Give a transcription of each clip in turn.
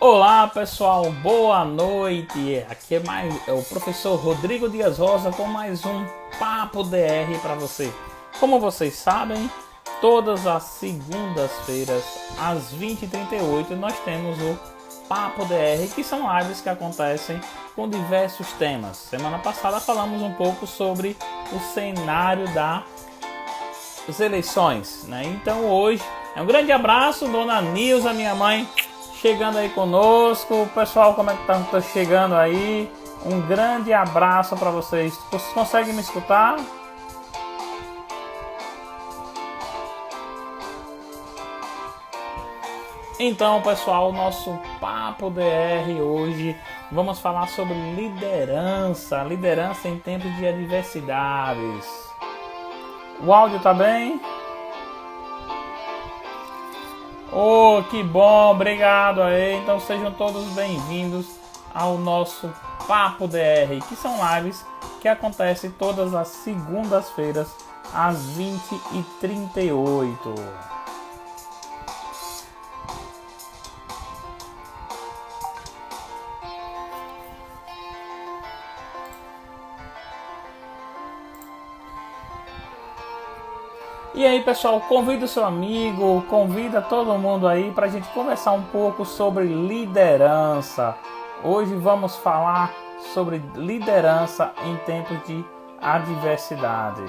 Olá pessoal, boa noite. Aqui é o professor Rodrigo Dias Rosa com mais um Papo DR para você. Como vocês sabem, todas as segundas-feiras às 20h38 nós temos o Papo DR, que são lives que acontecem com diversos temas. Semana passada falamos um pouco sobre o cenário das eleições, né? Então hoje é um grande abraço, dona Nilza, minha mãe, chegando aí conosco. O pessoal, como é que tá chegando aí? Um grande abraço para vocês. Vocês conseguem me escutar? Então, pessoal, nosso Papo DR hoje vamos falar sobre liderança em tempos de adversidades. O áudio tá bem? Oh, que bom, obrigado aí. Então sejam todos bem-vindos ao nosso Papo DR, que são lives que acontecem todas as segundas-feiras às 20h38. E aí, pessoal, convida o seu amigo, convida todo mundo aí para a gente conversar um pouco sobre liderança. Hoje vamos falar sobre liderança em tempos de adversidade.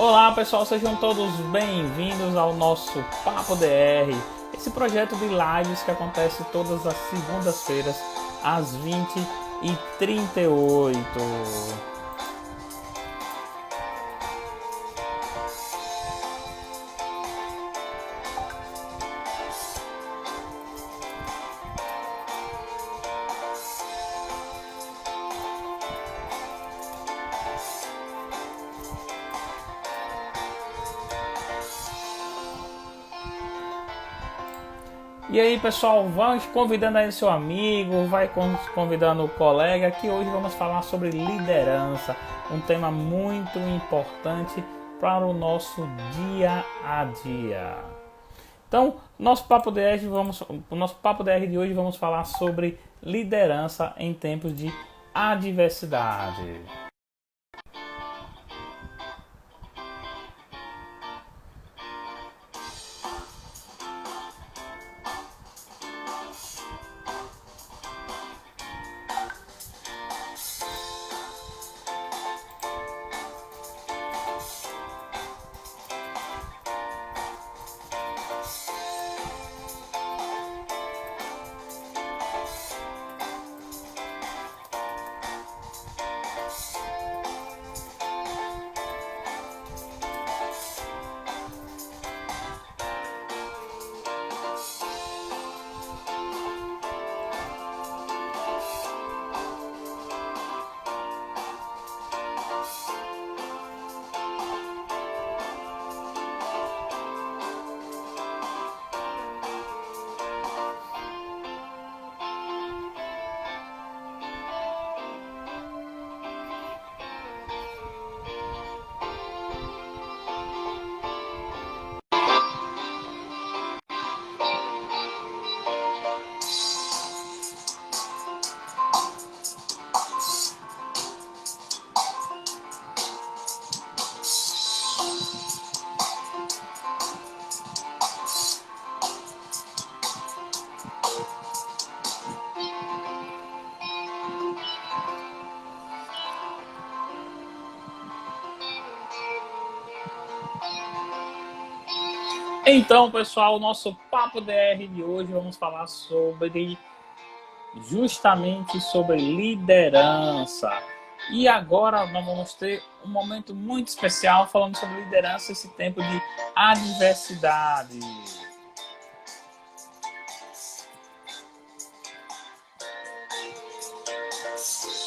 Olá pessoal, sejam todos bem-vindos ao nosso Papo DR, esse projeto de lives que acontece todas as segundas-feiras às 20h38. E aí pessoal, vamos convidando aí seu amigo, vai convidando o colega, que hoje vamos falar sobre liderança, um tema muito importante para o nosso dia a dia. Então, o nosso Papo DR de hoje vamos falar sobre liderança em tempos de adversidade. Então, pessoal, o nosso Papo DR de hoje vamos falar justamente sobre liderança. E agora nós vamos ter um momento muito especial falando sobre liderança esse tempo de adversidade.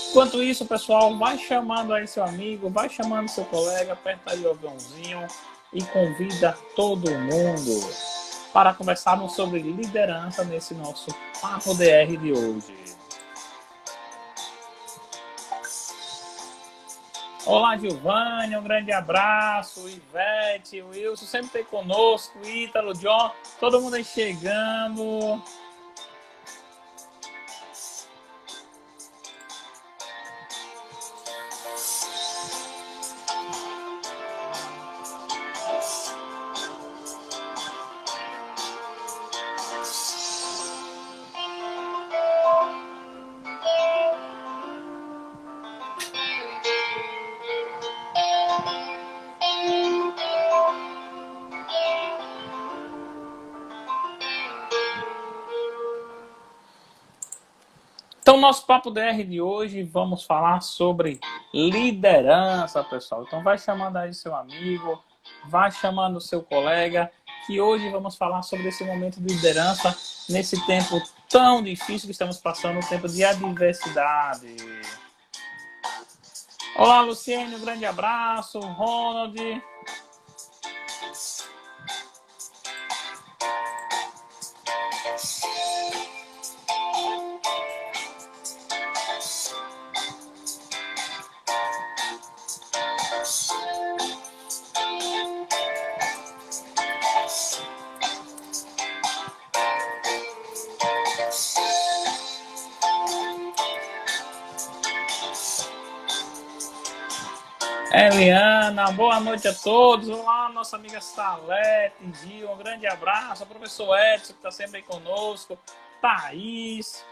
Enquanto isso, pessoal, vai chamando aí seu amigo, vai chamando seu colega, aperta aí o aviãozinho, e convida todo mundo para conversarmos sobre liderança nesse nosso Papo DR de hoje. Olá, Giovanni, um grande abraço, Ivete, Wilson, sempre conosco, Ítalo, John, todo mundo aí chegando. Então, nosso Papo DR de hoje, vamos falar sobre liderança, pessoal. Então, vai chamando aí seu amigo, vai chamando seu colega, que hoje vamos falar sobre esse momento de liderança nesse tempo tão difícil que estamos passando, um tempo de adversidade. Olá, Luciene, um grande abraço. Ronald. Eliana, boa noite a todos. Olá, nossa amiga Salete, Gil, um grande abraço. O professor Edson, que está sempre aí conosco. Thaís.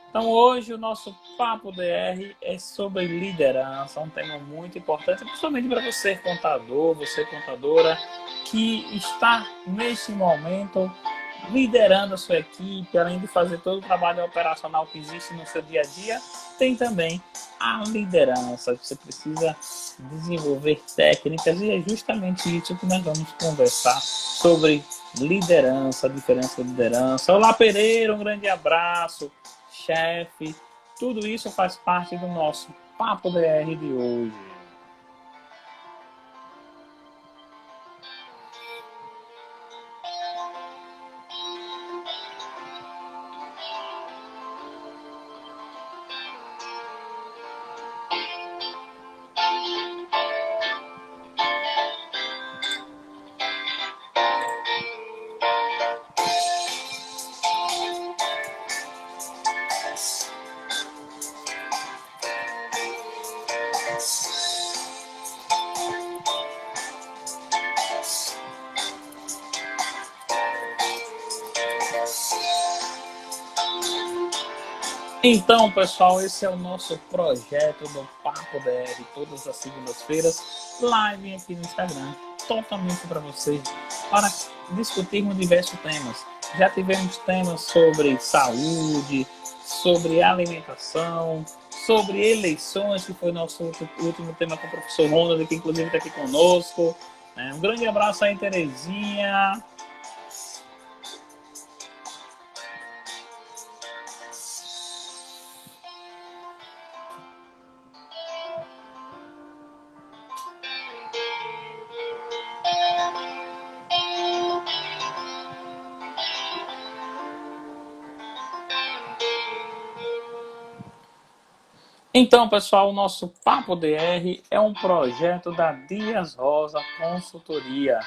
Então, hoje o nosso Papo DR é sobre liderança, um tema muito importante, principalmente para você, contador, você, contadora, que está nesse momento liderando a sua equipe, além de fazer todo o trabalho operacional que existe no seu dia a dia, tem também a liderança. Você precisa desenvolver técnicas e é justamente isso que nós vamos conversar sobre liderança, a diferença da liderança. Olá, Pereira, um grande abraço, chefe. Tudo isso faz parte do nosso Papo DR de hoje. Então, pessoal, esse é o nosso projeto do Papo DR, todas as segundas-feiras, live aqui no Instagram, totalmente para vocês, para discutirmos diversos temas. Já tivemos temas sobre saúde, sobre alimentação, sobre eleições, que foi nosso último tema com o professor Ronald, que inclusive está aqui conosco. Um grande abraço aí, Terezinha. Então, pessoal, o nosso Papo DR é um projeto da Dias Rosa Consultoria,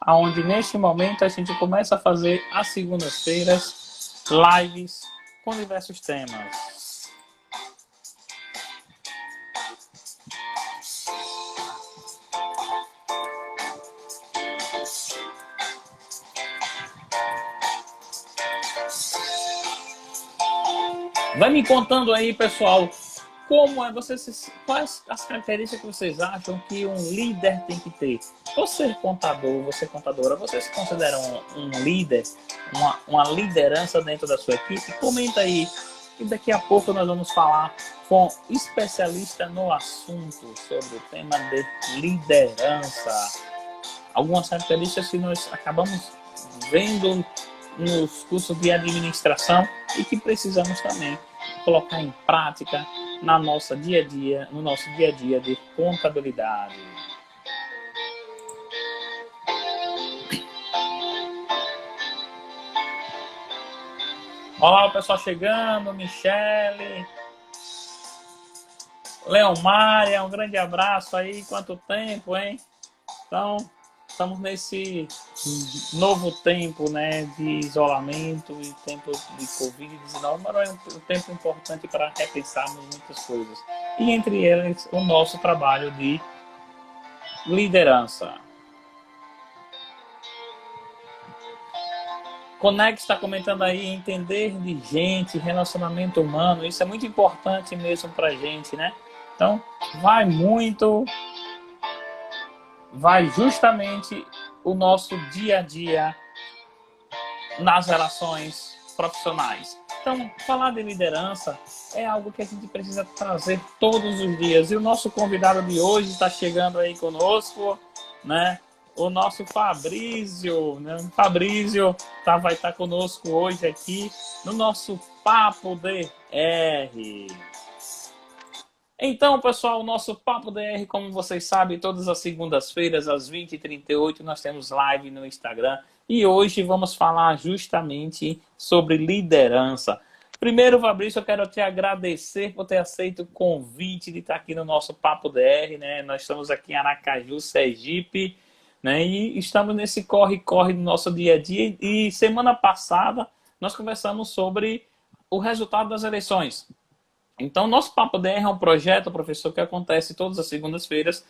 onde neste momento a gente começa a fazer às segundas-feiras lives com diversos temas. Vai me contando aí, pessoal, como é quais as características que vocês acham que um líder tem que ter? Você contador, você contadora, você se considera um líder, uma liderança dentro da sua equipe? Comenta aí e daqui a pouco nós vamos falar com especialista no assunto sobre o tema de liderança. Algumas características que nós acabamos vendo nos cursos de administração e que precisamos também colocar em prática no nosso dia a dia de contabilidade. Olá, o pessoal chegando, Michele, Leomária, um grande abraço aí, quanto tempo, hein? Então, estamos nesse novo tempo, né, de isolamento e tempo de Covid-19, mas é um tempo importante para repensarmos muitas coisas. E entre elas, o nosso trabalho de liderança. Conex está comentando aí, entender de gente, relacionamento humano, isso é muito importante mesmo para a gente, né? Então, vai justamente o nosso dia a dia nas relações profissionais. Então, falar de liderança é algo que a gente precisa trazer todos os dias. E o nosso convidado de hoje está chegando aí conosco, né? O nosso Fabrício, né? Fabrício vai estar conosco hoje aqui no nosso Papo DR. Então, pessoal, o nosso Papo DR, como vocês sabem, todas as segundas-feiras, às 20h38, nós temos live no Instagram. E hoje vamos falar justamente sobre liderança. Primeiro, Fabrício, eu quero te agradecer por ter aceito o convite de estar aqui no nosso Papo DR, né? Nós estamos aqui em Aracaju, Sergipe, né? E estamos nesse corre-corre do nosso dia a dia. E semana passada nós conversamos sobre o resultado das eleições. Então, nosso Papo DR é um projeto, professor, que acontece todas as segundas-feiras,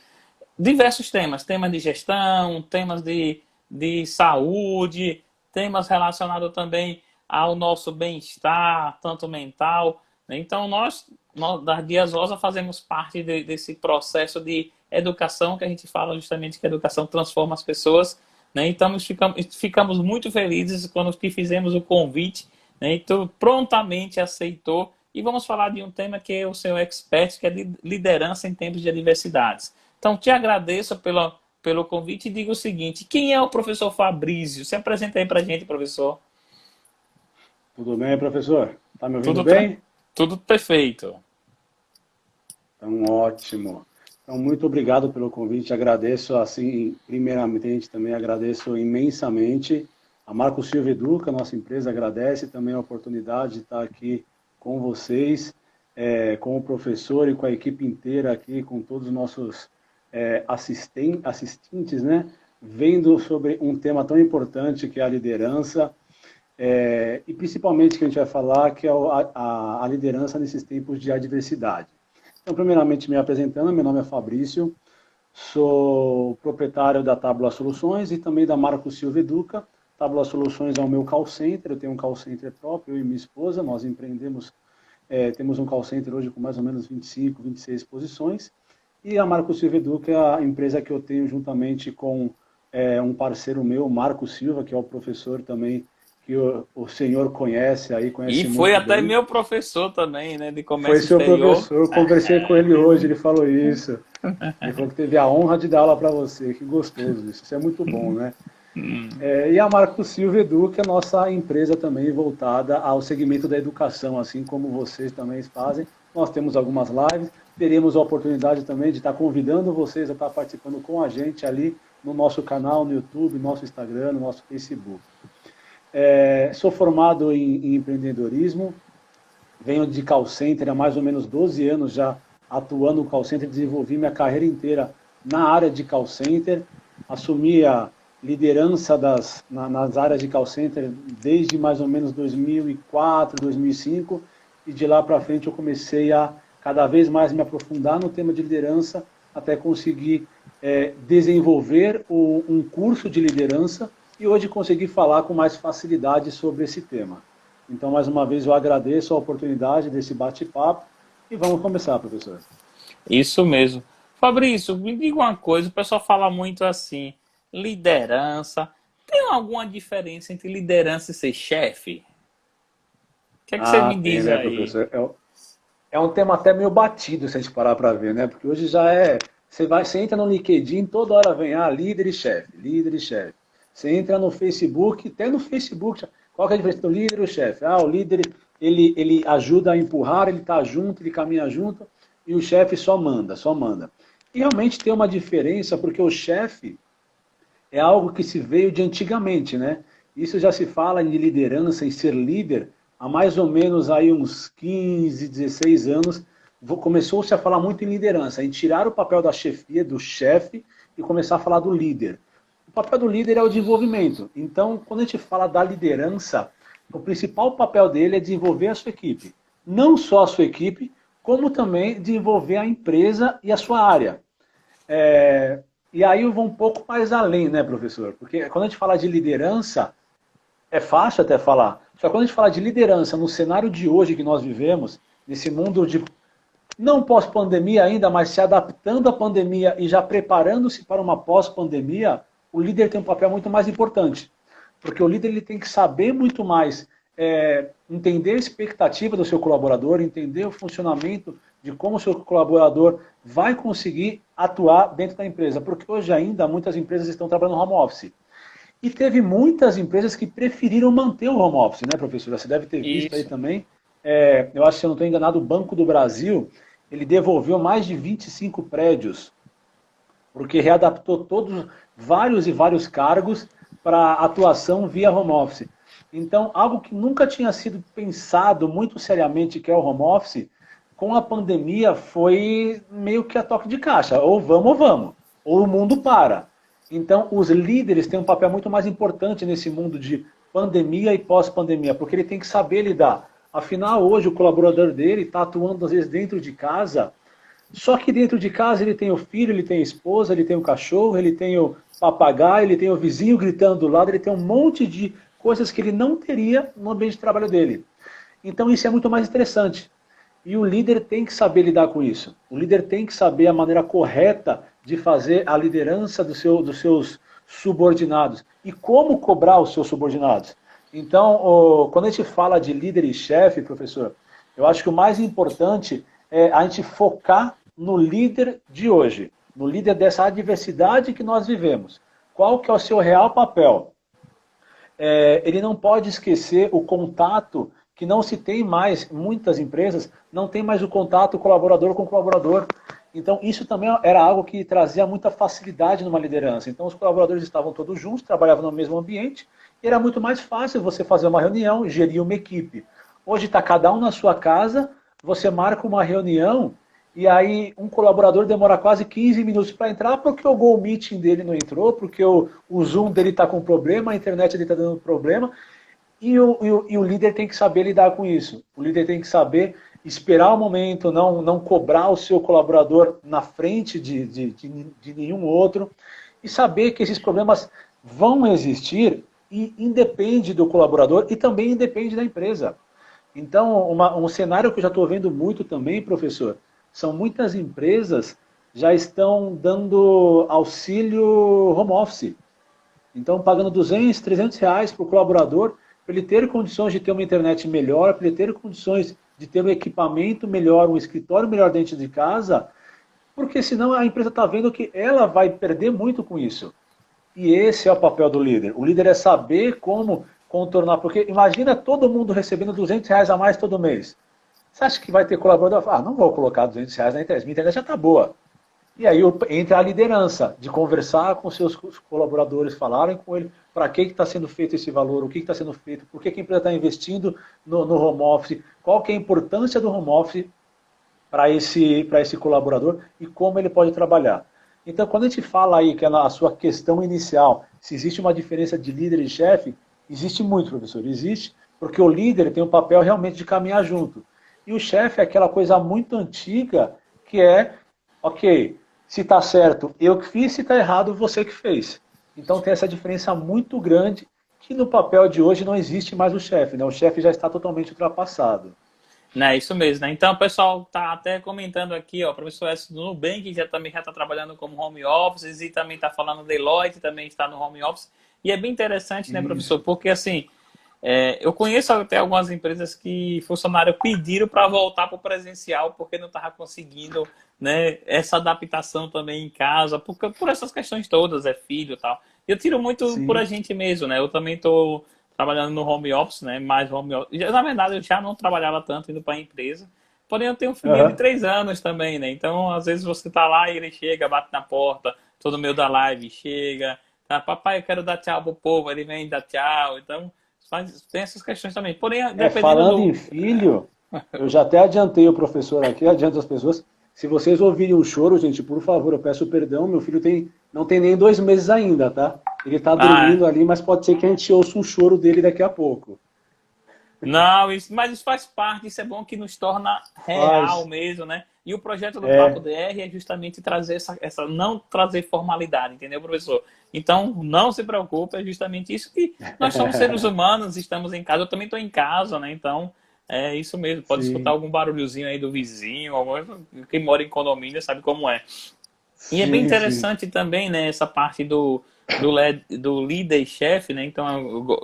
diversos temas, temas de gestão, temas de saúde, temas relacionados também ao nosso bem-estar, tanto mental. Então, nós da Dias Rosa fazemos parte desse processo de educação, que a gente fala justamente que a educação transforma as pessoas, né? Então, ficamos muito felizes quando te fizemos o convite, né? Então, prontamente aceitou. E vamos falar de um tema que é o seu expert, que é liderança em tempos de adversidades. Então, te agradeço pelo convite e digo o seguinte: quem é o professor Fabrício? Se apresenta aí para a gente, professor. Tudo bem, professor? Tá me ouvindo bem? Tudo perfeito. Então, ótimo. Então, muito obrigado pelo convite. Agradeço, assim, primeiramente, também agradeço imensamente a Marco Silva Educa, nossa empresa, agradece também a oportunidade de estar aqui com vocês, com o professor e com a equipe inteira aqui, com todos os nossos assistentes, né? Vendo sobre um tema tão importante que é a liderança, e principalmente que a gente vai falar, que é a liderança nesses tempos de adversidade. Então, primeiramente, me apresentando, meu nome é Fabrício, sou proprietário da Tábula Soluções e também da Marco Silva Educa. Tábula Soluções é o meu call center, eu tenho um call center próprio, eu e minha esposa, nós empreendemos, temos um call center hoje com mais ou menos 25, 26 posições, e a Marco Silva Educa é a empresa que eu tenho juntamente com um parceiro meu, Marco Silva, que é o professor também, que o senhor conhece aí, conhece muito bem. E foi até meu professor também, né, de comércio exterior. Foi seu professor, eu conversei com ele beleza. hoje, ele falou isso. Ele falou que teve a honra de dar aula para você, que gostoso isso é muito bom, né? E a Marco Silva Educa é nossa empresa também voltada ao segmento da educação, assim como vocês também fazem. Nós temos algumas lives, teremos a oportunidade também de estar convidando vocês a estar participando com a gente ali no nosso canal, no YouTube, no nosso Instagram, no nosso Facebook. Sou formado em empreendedorismo, venho de call center há mais ou menos 12 anos já atuando no call center, desenvolvi minha carreira inteira na área de call center, assumi a liderança nas áreas de call center desde mais ou menos 2004, 2005, e de lá para frente eu comecei a cada vez mais me aprofundar no tema de liderança, até conseguir desenvolver um curso de liderança e hoje consegui falar com mais facilidade sobre esse tema. Então, mais uma vez, eu agradeço a oportunidade desse bate-papo e vamos começar, professor. Isso mesmo. Fabrício, me diga uma coisa, o pessoal fala muito assim, liderança. Tem alguma diferença entre liderança e ser chefe? O que é que você me diz né, aí? Professor? É um tema até meio batido, se a gente parar para ver, né? Porque hoje já você entra no LinkedIn, toda hora vem, líder e chefe, líder e chefe. Você entra no Facebook, até no Facebook, qual que é a diferença do líder e o chefe? O líder, ele ajuda a empurrar, ele está junto, ele caminha junto, e o chefe só manda, só manda. E realmente tem uma diferença, porque o chefe é algo que se veio de antigamente, né? Isso já se fala em liderança, em ser líder, há mais ou menos aí uns 15, 16 anos, começou-se a falar muito em liderança, em tirar o papel da chefia, do chefe, e começar a falar do líder. O papel do líder é o desenvolvimento. Então, quando a gente fala da liderança, o principal papel dele é desenvolver a sua equipe. Não só a sua equipe, como também desenvolver a empresa e a sua área. E aí eu vou um pouco mais além, né, professor? Porque quando a gente fala de liderança, é fácil até falar. Só que quando a gente fala de liderança no cenário de hoje que nós vivemos, nesse mundo de não pós-pandemia ainda, mas se adaptando à pandemia e já preparando-se para uma pós-pandemia, o líder tem um papel muito mais importante. Porque o líder ele tem que saber muito mais, entender a expectativa do seu colaborador, entender o funcionamento de como o seu colaborador vai conseguir atuar dentro da empresa. Porque hoje ainda muitas empresas estão trabalhando no home office. E teve muitas empresas que preferiram manter o home office, né, professora? Você deve ter visto aí também. Eu acho que, se eu não estou enganado, o Banco do Brasil, ele devolveu mais de 25 prédios, porque readaptou todos, vários e vários cargos para atuação via home office. Então, algo que nunca tinha sido pensado muito seriamente, que é o home office, com a pandemia foi meio que a toque de caixa. Ou vamos, ou o mundo para. Então, os líderes têm um papel muito mais importante nesse mundo de pandemia e pós-pandemia, porque ele tem que saber lidar. Afinal, hoje o colaborador dele está atuando, às vezes, dentro de casa, só que dentro de casa ele tem o filho, ele tem a esposa, ele tem o cachorro, ele tem o papagaio, ele tem o vizinho gritando do lado, ele tem um monte de coisas que ele não teria no ambiente de trabalho dele. Então, isso é muito mais interessante. E o líder tem que saber lidar com isso. O líder tem que saber a maneira correta de fazer a liderança dos seus subordinados. E como cobrar os seus subordinados. Então, quando a gente fala de líder e chefe, professor, eu acho que o mais importante é a gente focar no líder de hoje. No líder dessa adversidade que nós vivemos. Qual que é o seu real papel? Ele não pode esquecer o contato que não se tem mais, muitas empresas não tem mais o contato colaborador com colaborador. Então, isso também era algo que trazia muita facilidade numa liderança. Então, os colaboradores estavam todos juntos, trabalhavam no mesmo ambiente, e era muito mais fácil você fazer uma reunião, gerir uma equipe. Hoje está cada um na sua casa, você marca uma reunião, e aí um colaborador demora quase 15 minutos para entrar, porque o Google Meeting dele não entrou, porque o Zoom dele está com problema, a internet dele está dando problema, e o líder tem que saber lidar com isso. O líder tem que saber esperar o momento, não cobrar o seu colaborador na frente de nenhum outro, e saber que esses problemas vão existir e independe do colaborador e também independe da empresa. Então, um cenário que eu já estou vendo muito também, professor, são muitas empresas já estão dando auxílio home office. Então, pagando 200, 300 reais para o colaborador, para ele ter condições de ter uma internet melhor, para ele ter condições de ter um equipamento melhor, um escritório melhor dentro de casa, porque senão a empresa está vendo que ela vai perder muito com isso. E esse é o papel do líder. O líder é saber como contornar, porque imagina todo mundo recebendo 200 reais a mais todo mês. Você acha que vai ter colaborador? Não vou colocar 200 reais na internet, minha internet já está boa. E aí entra a liderança, de conversar com seus colaboradores, falarem com ele para que está sendo feito esse valor, o que está sendo feito, por que a empresa está investindo no home office, qual que é a importância do home office para esse colaborador e como ele pode trabalhar. Então, quando a gente fala aí que é na sua questão inicial, se existe uma diferença de líder e chefe, existe muito, professor, existe, porque o líder tem um papel realmente de caminhar junto. E o chefe é aquela coisa muito antiga que é, ok, se está certo, eu que fiz, se está errado, você que fez. Então tem essa diferença muito grande que no papel de hoje não existe mais o chefe, né? O chefe já está totalmente ultrapassado. É isso mesmo, né? Então o pessoal está até comentando aqui, ó, o professor S. do Nubank também já está trabalhando como home office e também está falando Deloitte, também está no home office. E é bem interessante, né, professor? Porque assim, eu conheço até algumas empresas que funcionários pediram para voltar para o presencial porque não estava conseguindo, né, essa adaptação também em casa, por essas questões todas, filho e tal. Eu tiro muito Sim. por a gente mesmo, né? Eu também estou trabalhando no home office, né? Mais home office. Na verdade, eu já não trabalhava tanto indo para a empresa, porém eu tenho um filhinho de 3 anos também, né? Então, às vezes você tá lá e ele chega, bate na porta, todo meio da live chega, tá, papai, eu quero dar tchau pro povo, ele vem dar tchau. Então, Tem essas questões também. Porém, Falando em filho, eu já até adiantei o professor aqui, adianto as pessoas. Se vocês ouvirem um choro, gente, por favor, eu peço perdão. Meu filho não tem nem 2 meses ainda, tá? Ele tá dormindo ali, mas pode ser que a gente ouça um choro dele daqui a pouco. Não, mas isso faz parte, isso é bom que nos torna real mesmo, né? E o projeto do Papo DR é justamente trazer não trazer formalidade, entendeu, professor? Então, não se preocupe, é justamente isso que nós somos seres humanos, estamos em casa, eu também estou em casa, né? Então, é isso mesmo, pode escutar algum barulhozinho aí do vizinho, quem mora em condomínio sabe como é. E é bem interessante também, né, essa parte do líder e chefe, né? Então,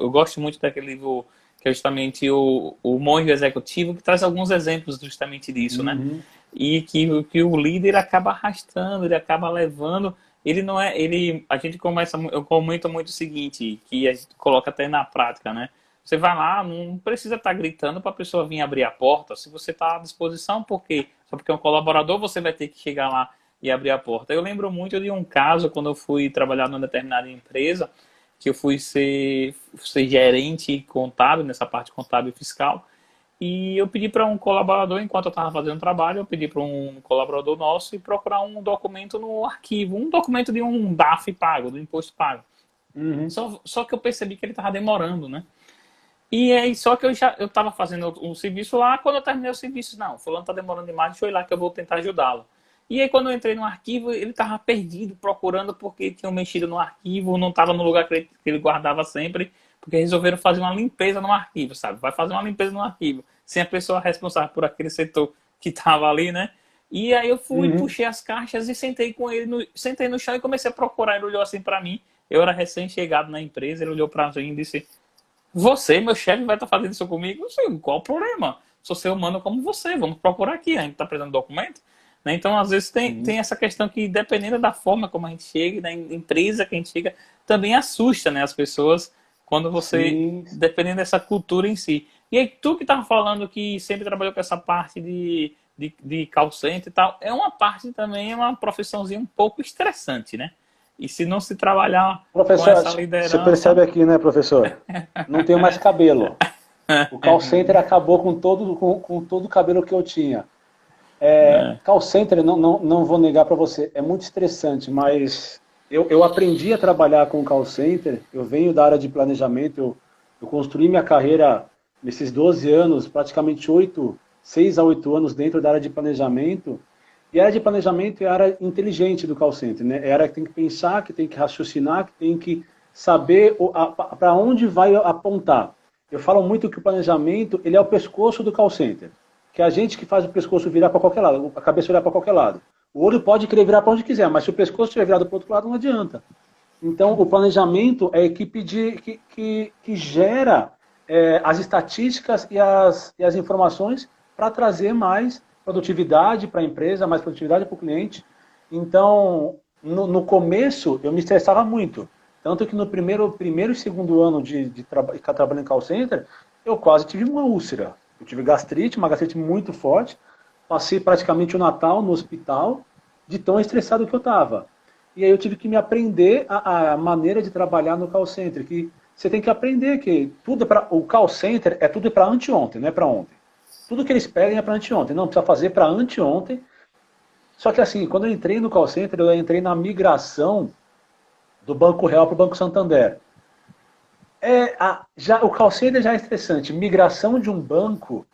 eu gosto muito daquele livro que é justamente o Monge Executivo, que traz alguns exemplos justamente disso, né? E que o líder acaba arrastando, ele acaba levando, eu comento muito o seguinte, que a gente coloca até na prática, né? Você vai lá, não precisa estar gritando para a pessoa vir abrir a porta, se você está à disposição, só porque é um colaborador, você vai ter que chegar lá e abrir a porta. Eu lembro muito de um caso, quando eu fui trabalhar numa determinada empresa, que eu fui ser gerente contábil, nessa parte contábil e fiscal, e eu pedi para um colaborador, enquanto eu estava fazendo trabalho, eu pedi para um colaborador nosso ir procurar um documento no arquivo, um documento de um DAF pago, do imposto pago. Só que eu percebi que ele estava demorando, né? E aí, só que eu estava fazendo um serviço lá, quando eu terminei o serviço, não, fulano está demorando demais, deixa eu ir lá que eu vou tentar ajudá-lo. E aí, quando eu entrei no arquivo, ele estava perdido, procurando porque tinham mexido no arquivo, não estava no lugar que ele guardava sempre, porque resolveram fazer uma limpeza no arquivo, sabe? Vai fazer uma limpeza no arquivo, sem a pessoa responsável por aquele setor que estava ali, né? E aí eu fui, puxei as caixas e sentei com ele, sentei no chão e comecei a procurar. Ele olhou assim para mim, eu era recém-chegado na empresa, ele olhou para mim e disse: você, meu chefe, vai estar fazendo isso comigo? Eu sei, qual o problema? Sou ser humano como você, vamos procurar aqui, a gente está precisando de documento. Né? Então, às vezes, tem essa questão que, dependendo da forma como a gente chega, da empresa que a gente chega, também assusta, né, as pessoas, quando você, dependendo dessa cultura em si. E aí, tu que estava falando que sempre trabalhou com essa parte de call center e tal, é uma parte também, é uma profissãozinha um pouco estressante, né? E se não se trabalhar professor, com essa liderança... Você percebe aqui, né, professor? Não tenho mais cabelo. O call center acabou com todo o cabelo que eu tinha. Call center, não vou negar para você, é muito estressante, mas eu aprendi a trabalhar com call center, eu venho da área de planejamento, eu construí minha carreira nesses 12 anos, praticamente 6 a 8 anos dentro da área de planejamento, e a área de planejamento é a área inteligente do call center, né? É a área que tem que pensar, que tem que raciocinar, que tem que saber para onde vai apontar. Eu falo muito que o planejamento ele é o pescoço do call center, que é a gente que faz o pescoço virar para qualquer lado, a cabeça virar para qualquer lado. O olho pode querer virar para onde quiser, mas se o pescoço estiver virado para o outro lado, não adianta. Então, o planejamento é a equipe que gera as estatísticas e as informações para trazer mais produtividade para a empresa, mais produtividade para o cliente. Então, no começo, eu me estressava muito. Tanto que no primeiro e segundo ano de ficar trabalhando em call center, eu quase tive uma úlcera. Eu tive gastrite, uma gastrite muito forte. Passei praticamente o Natal no hospital, de tão estressado que eu estava. E aí eu tive que me aprender a maneira de trabalhar no call center. Que você tem que aprender que o call center tudo para anteontem, não é para ontem. Tudo que eles pedem é para anteontem. Não, precisa fazer para anteontem. Só que assim, quando eu entrei no call center, eu entrei na migração do Banco Real para o Banco Santander. O call center já é estressante. Migração de um banco,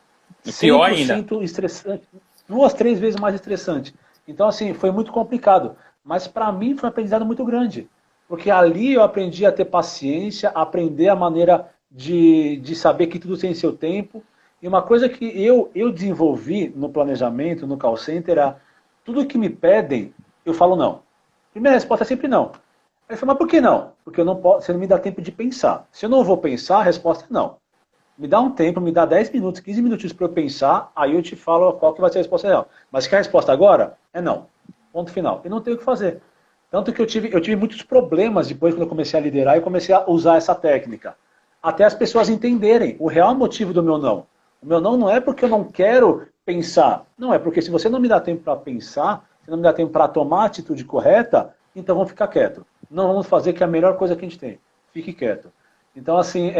pior ainda. Estressante. 2, 3 vezes mais estressante. Então, assim, foi muito complicado. Mas para mim foi um aprendizado muito grande. Porque ali eu aprendi a ter paciência, a aprender a maneira de saber que tudo tem seu tempo. E uma coisa que eu desenvolvi no planejamento, no call center, é tudo que me pedem, eu falo não. Primeira resposta é sempre não. Aí eu falo, mas por que não? Porque você não me dá tempo de pensar. Se eu não vou pensar, a resposta é não. Me dá um tempo, me dá 10 minutos, 15 minutos para eu pensar, aí eu te falo qual que vai ser a resposta real. Mas se quer a resposta agora? É não. Ponto final. E não tenho o que fazer. Tanto que eu tive muitos problemas depois quando eu comecei a liderar e comecei a usar essa técnica. Até as pessoas entenderem o real motivo do meu não. O meu não é porque eu não quero pensar. Não, é porque se você não me dá tempo para pensar, se não me dá tempo para tomar a atitude correta, então vamos ficar quieto. Não vamos fazer que é a melhor coisa que a gente tem. Fique quieto. Então, assim,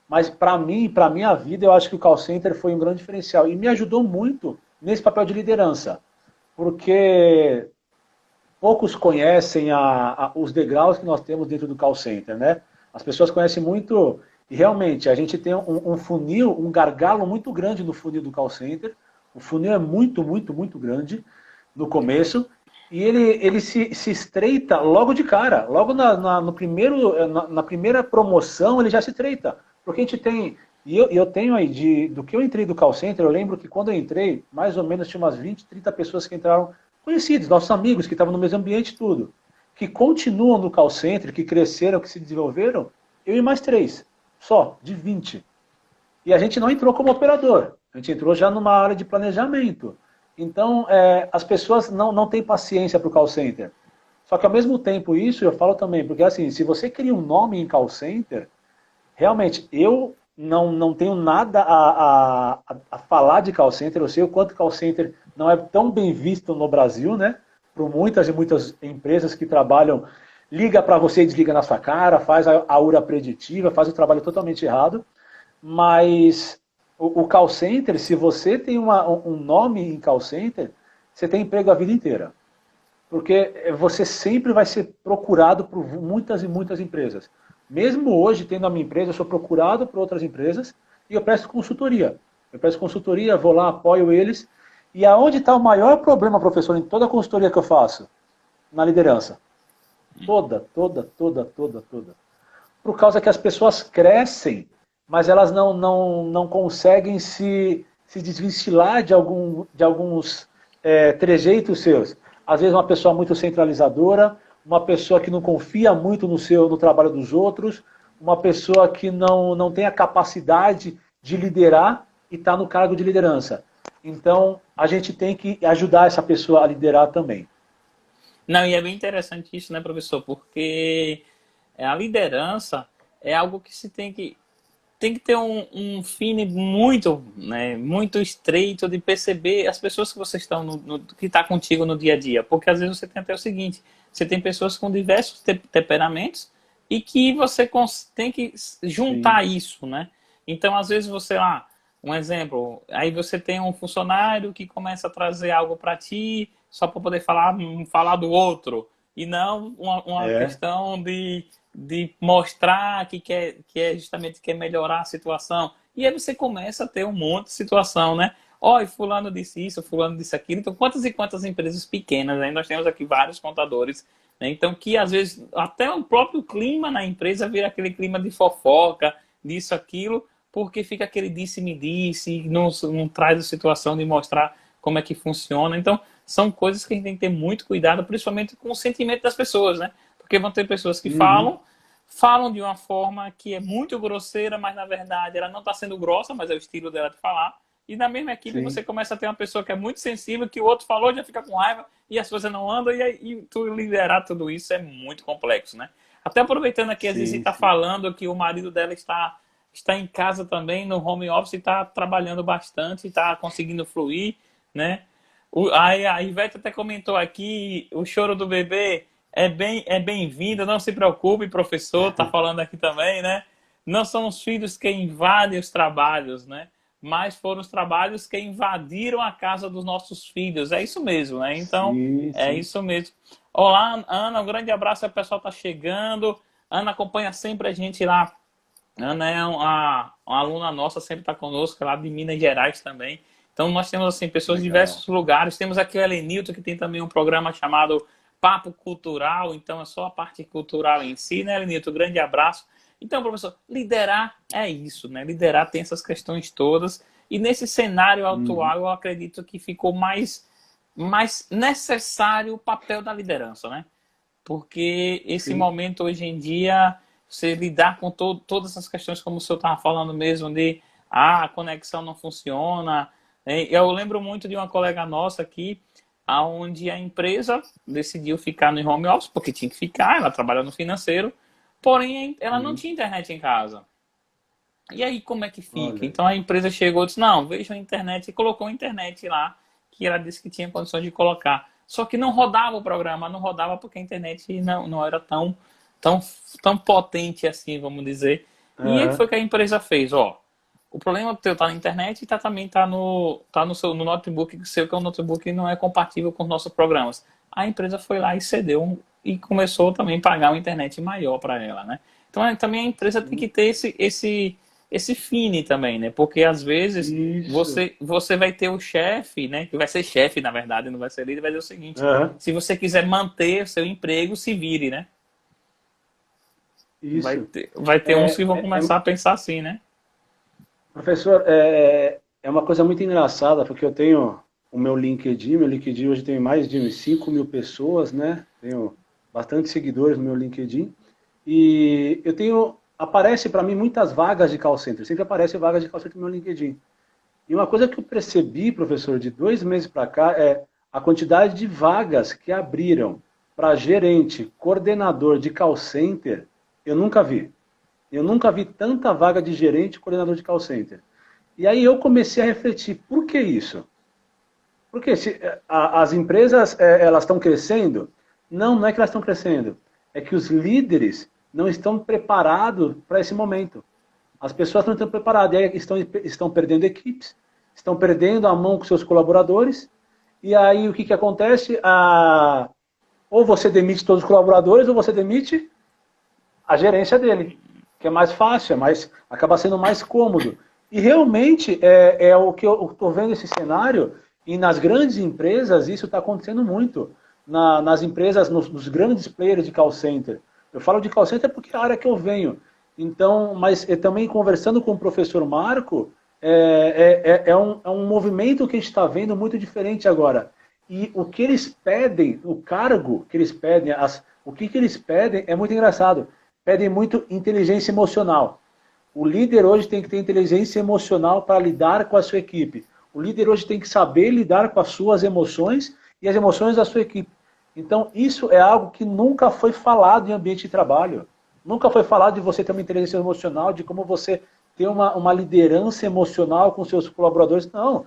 Mas para mim, para minha vida, eu acho que o call center foi um grande diferencial e me ajudou muito nesse papel de liderança, porque poucos conhecem os degraus que nós temos dentro do call center, né? As pessoas conhecem muito, e realmente a gente tem um funil, um gargalo muito grande no funil do call center. O funil é muito, muito, muito grande no começo, e ele se estreita logo de cara. Logo no primeiro, na primeira promoção ele já se estreita. Porque a gente tem, e eu tenho aí, do que eu entrei do call center, eu lembro que quando eu entrei, mais ou menos tinha umas 20, 30 pessoas que entraram, conhecidos, nossos amigos que estavam no mesmo ambiente tudo, que continuam no call center, que cresceram, que se desenvolveram, eu e mais 3, só, de 20. E a gente não entrou como operador, a gente entrou já numa área de planejamento. Então, as pessoas não têm paciência para o call center. Só que ao mesmo tempo isso, eu falo também, porque assim, se você cria um nome em call center, realmente, eu não tenho nada a falar de call center, eu sei o quanto call center não é tão bem visto no Brasil, né? Por muitas e muitas empresas que trabalham, liga para você e desliga na sua cara, faz a aura preditiva, faz o trabalho totalmente errado, mas o call center, se você tem um nome em call center, você tem emprego a vida inteira. Porque você sempre vai ser procurado por muitas e muitas empresas. Mesmo hoje, tendo a minha empresa, eu sou procurado por outras empresas e eu presto consultoria. Eu presto consultoria, vou lá, apoio eles. E aonde está o maior problema, professor, em toda a consultoria que eu faço? Na liderança. Toda. Por causa que as pessoas crescem, mas elas não conseguem se desvencilhar de alguns trejeitos seus. Às vezes uma pessoa muito centralizadora, uma pessoa que não confia muito no trabalho dos outros, uma pessoa que não tem a capacidade de liderar e está no cargo de liderança. Então, a gente tem que ajudar essa pessoa a liderar também. Não, e é bem interessante isso, né, professor? Porque a liderança é algo que se tem que ter um feeling muito, né, muito estreito de perceber as pessoas que vocês estão que está contigo no dia a dia. Porque às vezes você tem até o seguinte, você tem pessoas com diversos temperamentos e que você tem que juntar Sim. isso, né? Então, às vezes você lá, um exemplo, aí você tem um funcionário que começa a trazer algo para ti só para poder falar do outro e não uma questão de mostrar que é justamente quer melhorar a situação. E aí você começa a ter um monte de situação, né? Olha, fulano disse isso, fulano disse aquilo. Então, quantas e quantas empresas pequenas, né? Nós temos aqui vários contadores, né? Então, que às vezes até o próprio clima na empresa vira aquele clima de fofoca, disso, aquilo, porque fica aquele disse-me disse, não traz a situação de mostrar como é que funciona. Então, são coisas que a gente tem que ter muito cuidado, principalmente com o sentimento das pessoas, né? Porque vão ter pessoas que falam de uma forma que é muito grosseira, mas na verdade ela não está sendo grossa, mas é o estilo dela de falar. E na mesma equipe Sim. você começa a ter uma pessoa que é muito sensível, que o outro falou, já fica com raiva, e as coisas não andam, e tu liderar tudo isso é muito complexo, né? Até aproveitando aqui, a Zizi está falando que o marido dela está em casa também, no home office, e está trabalhando bastante, está conseguindo fluir, né? A Ivete até comentou aqui, o choro do bebê é bem-vindo, não se preocupe, professor, está falando aqui também, né? Não são os filhos que invadem os trabalhos, né? Mas foram os trabalhos que invadiram a casa dos nossos filhos. É isso mesmo, né? Então, é isso mesmo. Olá, Ana, um grande abraço, o pessoal está chegando. Ana acompanha sempre a gente lá. Ana é uma aluna nossa, sempre está conosco, lá de Minas Gerais também. Então, nós temos assim pessoas de diversos lugares. Temos aqui o Helenilton, que tem também um programa chamado Papo Cultural. Então, é só a parte cultural em si, né, Helenilton? Grande abraço. Então, professor, liderar é isso, né? Liderar tem essas questões todas. E nesse cenário atual, eu acredito que ficou mais necessário o papel da liderança, né? Porque esse momento, hoje em dia, você lidar com todas essas questões, como o senhor estava falando mesmo, de a conexão não funciona. Eu lembro muito de uma colega nossa aqui, onde a empresa decidiu ficar no home office, porque tinha que ficar, ela trabalha no financeiro, porém ela não tinha internet em casa. E aí como é que fica? Olha. Então a empresa chegou e disse, não, veja a internet, e colocou a internet lá, que ela disse que tinha condições de colocar. Só que não rodava o programa, não rodava porque a internet não era tão potente assim, vamos dizer. E aí o que foi que a empresa fez? Ó, o problema teu tá na internet e também no notebook seu, que é um notebook que não é compatível com os nossos programas. A empresa foi lá e cedeu e começou também a pagar uma internet maior para ela, né? Então também a empresa tem que ter esse fine também, né? Porque às vezes Isso. você vai ter o chefe, né? Que vai ser chefe, na verdade, não vai ser líder, vai dizer o seguinte: Aham. se você quiser manter o seu emprego, se vire, né? Isso. Vai ter uns É, que vão é, é- começar a pensar assim, né? Professor, é uma coisa muito engraçada, porque eu tenho o meu LinkedIn hoje tem mais de uns 5 mil pessoas, né? Tenho bastante seguidores no meu LinkedIn. E eu tenho, aparece para mim muitas vagas de call center, sempre aparece vagas de call center no meu LinkedIn. E uma coisa que eu percebi, professor, de 2 meses para cá, é a quantidade de vagas que abriram para gerente, coordenador de call center, eu nunca vi. Eu nunca vi tanta vaga de gerente e coordenador de call center. E aí eu comecei a refletir, por que isso? Porque as empresas elas estão crescendo? Não, não é que elas estão crescendo. É que os líderes não estão preparados para esse momento. As pessoas não estão preparadas, e aí estão perdendo equipes, estão perdendo a mão com seus colaboradores, e aí o que acontece? Ou você demite todos os colaboradores, ou você demite a gerência dele, que é mais fácil, acaba sendo mais cômodo. E realmente é o que eu estou vendo esse cenário, e nas grandes empresas isso está acontecendo muito. Nas empresas, nos grandes players de call center. Eu falo de call center porque é a área que eu venho. Então, mas também conversando com o professor Marco, é um movimento que a gente está vendo muito diferente agora. E o que eles pedem, o cargo que eles pedem, o que eles pedem é muito engraçado. Pedem muito inteligência emocional. O líder hoje tem que ter inteligência emocional para lidar com a sua equipe. O líder hoje tem que saber lidar com as suas emoções e as emoções da sua equipe. Então, isso é algo que nunca foi falado em ambiente de trabalho. Nunca foi falado de você ter uma inteligência emocional, de como você ter uma liderança emocional com seus colaboradores. Não.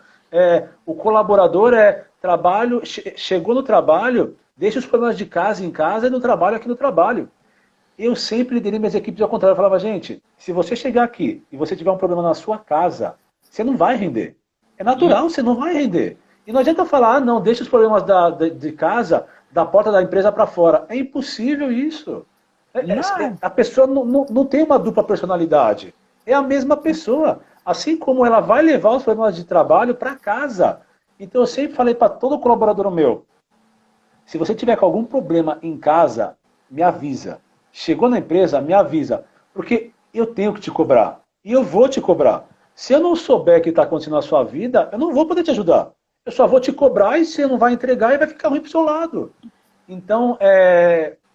O colaborador trabalho, chegou no trabalho, deixa os problemas de casa em casa e no trabalho aqui no trabalho. Eu sempre liderei minhas equipes ao contrário. Eu falava, gente, se você chegar aqui e você tiver um problema na sua casa, você não vai render. É natural, você não vai render. E não adianta falar, não, deixa os problemas de casa, da porta da empresa para fora. É impossível isso. Não. A pessoa não tem uma dupla personalidade. É a mesma pessoa. Assim como ela vai levar os problemas de trabalho para casa. Então eu sempre falei para todo colaborador meu, se você tiver com algum problema em casa, me avisa. Chegou na empresa, me avisa. Porque eu tenho que te cobrar. E eu vou te cobrar. Se eu não souber o que está acontecendo na sua vida, eu não vou poder te ajudar. Eu só vou te cobrar e você não vai entregar e vai ficar ruim para o seu lado. Então,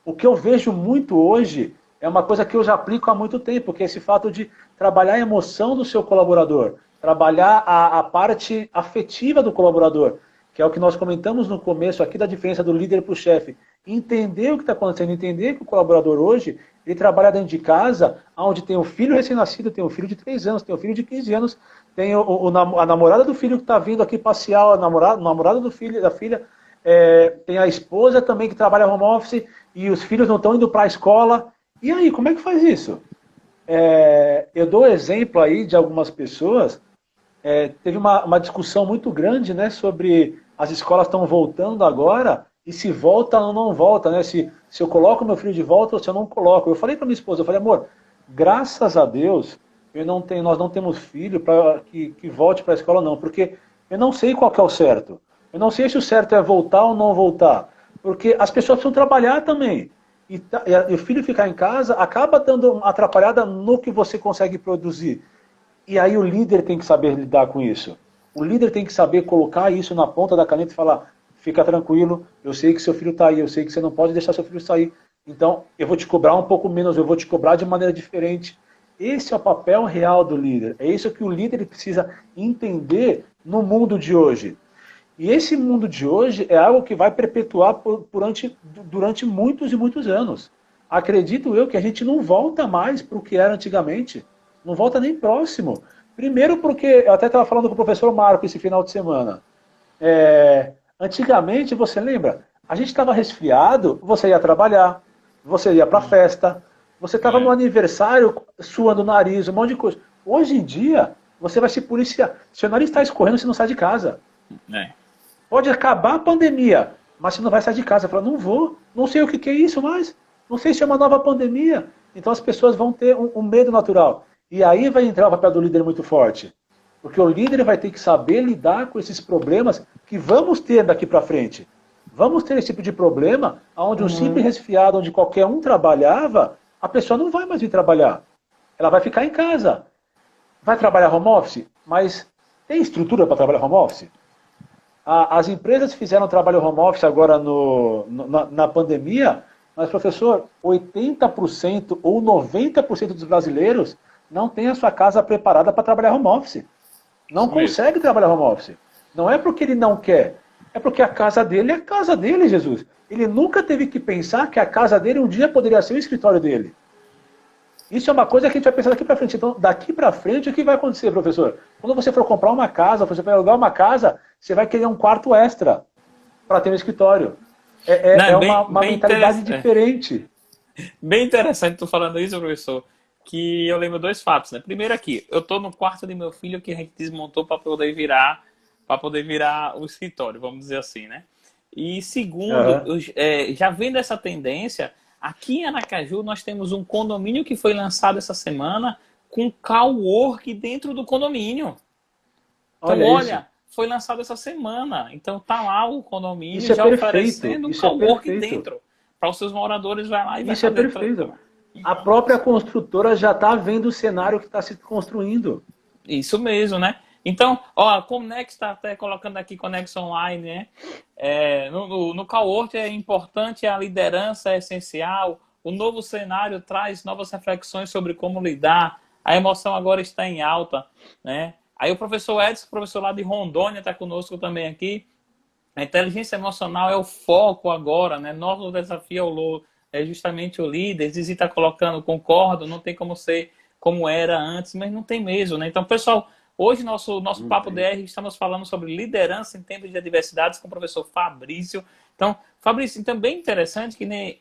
o que eu vejo muito hoje é uma coisa que eu já aplico há muito tempo, que é esse fato de trabalhar a emoção do seu colaborador, trabalhar a parte afetiva do colaborador, que é o que nós comentamos no começo aqui da diferença do líder para o chefe. Entender o que está acontecendo, entender que o colaborador hoje, ele trabalha dentro de casa, onde tem um filho recém-nascido, tem um filho de 3 anos, tem um filho de 15 anos, tem a namorada do filho que está vindo aqui passear, a namorada do filho, da filha, tem a esposa também que trabalha home office, e os filhos não estão indo para a escola. E aí, como é que faz isso? Eu dou exemplo aí de algumas pessoas. Teve uma discussão muito grande, né, sobre as escolas estão voltando agora e se volta ou não volta, né? Se eu coloco meu filho de volta ou se eu não coloco. Eu falei para minha esposa, eu falei, amor, graças a Deus nós não temos filho para que volte para a escola não, porque eu não sei qual que é o certo. Eu não sei se o certo é voltar ou não voltar, porque as pessoas precisam trabalhar também. E o filho ficar em casa acaba dando uma atrapalhada no que você consegue produzir. E aí o líder tem que saber lidar com isso. O líder tem que saber colocar isso na ponta da caneta e falar, fica tranquilo, eu sei que seu filho está aí, eu sei que você não pode deixar seu filho sair. Então, eu vou te cobrar um pouco menos, eu vou te cobrar de maneira diferente. Esse é o papel real do líder. É isso que o líder precisa entender no mundo de hoje. E esse mundo de hoje é algo que vai perpetuar durante muitos e muitos anos. Acredito eu que a gente não volta mais para o que era antigamente. Não volta nem próximo. Primeiro porque, eu até estava falando com o professor Marco esse final de semana. Antigamente, você lembra? A gente estava resfriado, você ia trabalhar, você ia para a festa, Você estava no aniversário suando o nariz, um monte de coisa. Hoje em dia, você vai se policiar. Seu nariz está escorrendo, você não sai de casa. É. Pode acabar a pandemia, mas você não vai sair de casa. Fala, não vou, não sei o que é isso mais. Não sei se é uma nova pandemia. Então as pessoas vão ter um medo natural. E aí vai entrar o papel do líder muito forte. Porque o líder vai ter que saber lidar com esses problemas que vamos ter daqui para frente. Vamos ter esse tipo de problema, onde um simples resfriado, onde qualquer um trabalhava, a pessoa não vai mais vir trabalhar. Ela vai ficar em casa. Vai trabalhar home office, mas tem estrutura para trabalhar home office? As empresas fizeram trabalho home office agora na pandemia, mas, professor, 80% ou 90% dos brasileiros não tem a sua casa preparada para trabalhar home office. Não consegue trabalhar home office. Não é porque ele não quer, é porque a casa dele é a casa dele, Jesus. Ele nunca teve que pensar que a casa dele um dia poderia ser o escritório dele. Isso é uma coisa que a gente vai pensar daqui para frente. Então, daqui para frente, o que vai acontecer, professor? Quando você for comprar uma casa, você vai alugar uma casa, você vai querer um quarto extra para ter um escritório. Uma mentalidade diferente. Bem interessante tu falando isso, professor, que eu lembro dois fatos, né? Primeiro aqui, eu tô no quarto de meu filho que a gente desmontou para poder virar o escritório, vamos dizer assim, né? E segundo, já vendo essa tendência, aqui em Aracaju nós temos um condomínio que foi lançado essa semana com cowork dentro do condomínio. Então, olha, foi lançado essa semana. Então tá lá o condomínio já oferecendo um cowork dentro. Para os seus moradores, vai lá e vai fazer. Isso é perfeito. A própria construtora já está vendo o cenário que está se construindo. Isso mesmo, né? Então, ó, a Conex está até colocando aqui Conex Online, né? No cowork é importante, a liderança é essencial, o novo cenário traz novas reflexões sobre como lidar, a emoção agora está em alta, né? Aí o professor Edson, professor lá de Rondônia, está conosco também aqui. A inteligência emocional é o foco agora, né? Nosso desafio é justamente o líder. Zizi está colocando, concordo, não tem como ser como era antes, mas não tem mesmo, né? Então, pessoal, hoje nosso Papo DR, estamos falando sobre liderança em tempos de adversidades com o professor Fabrício. Então, Fabrício, também interessante que nem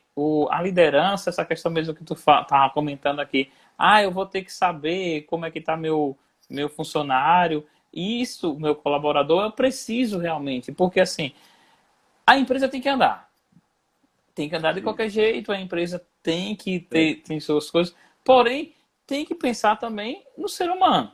a liderança, essa questão mesmo que tu tá comentando aqui. Eu vou ter que saber como é que está meu funcionário. Isso, meu colaborador, eu preciso realmente, porque assim, a empresa tem que andar de qualquer jeito, a empresa tem que tem suas coisas, porém, tem que pensar também no ser humano.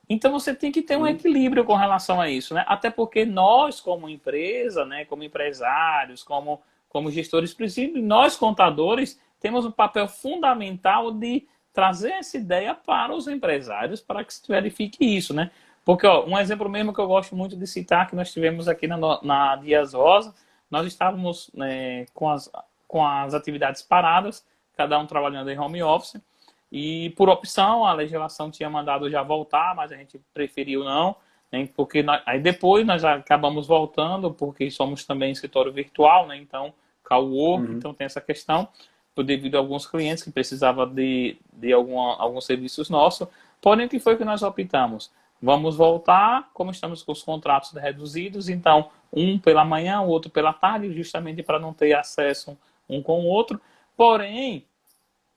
Então, você tem que ter um equilíbrio com relação a isso, né? Até porque nós, como empresa, né, como empresários, como gestores, nós, contadores, temos um papel fundamental de trazer essa ideia para os empresários, para que se verifique isso, né? Porque, ó, um exemplo mesmo que eu gosto muito de citar, que nós tivemos aqui na Dias Rosa, nós estávamos com as atividades paradas, cada um trabalhando em home office, e por opção a legislação tinha mandado já voltar, mas a gente preferiu não, né, porque aí depois nós acabamos voltando, porque somos também escritório virtual, né, então cowork, então tem essa questão, devido a alguns clientes que precisavam de alguns serviços nossos, porém o que foi que nós optamos? Vamos voltar, como estamos com os contratos reduzidos, então um pela manhã, o outro pela tarde, justamente para não ter acesso um com o outro. Porém,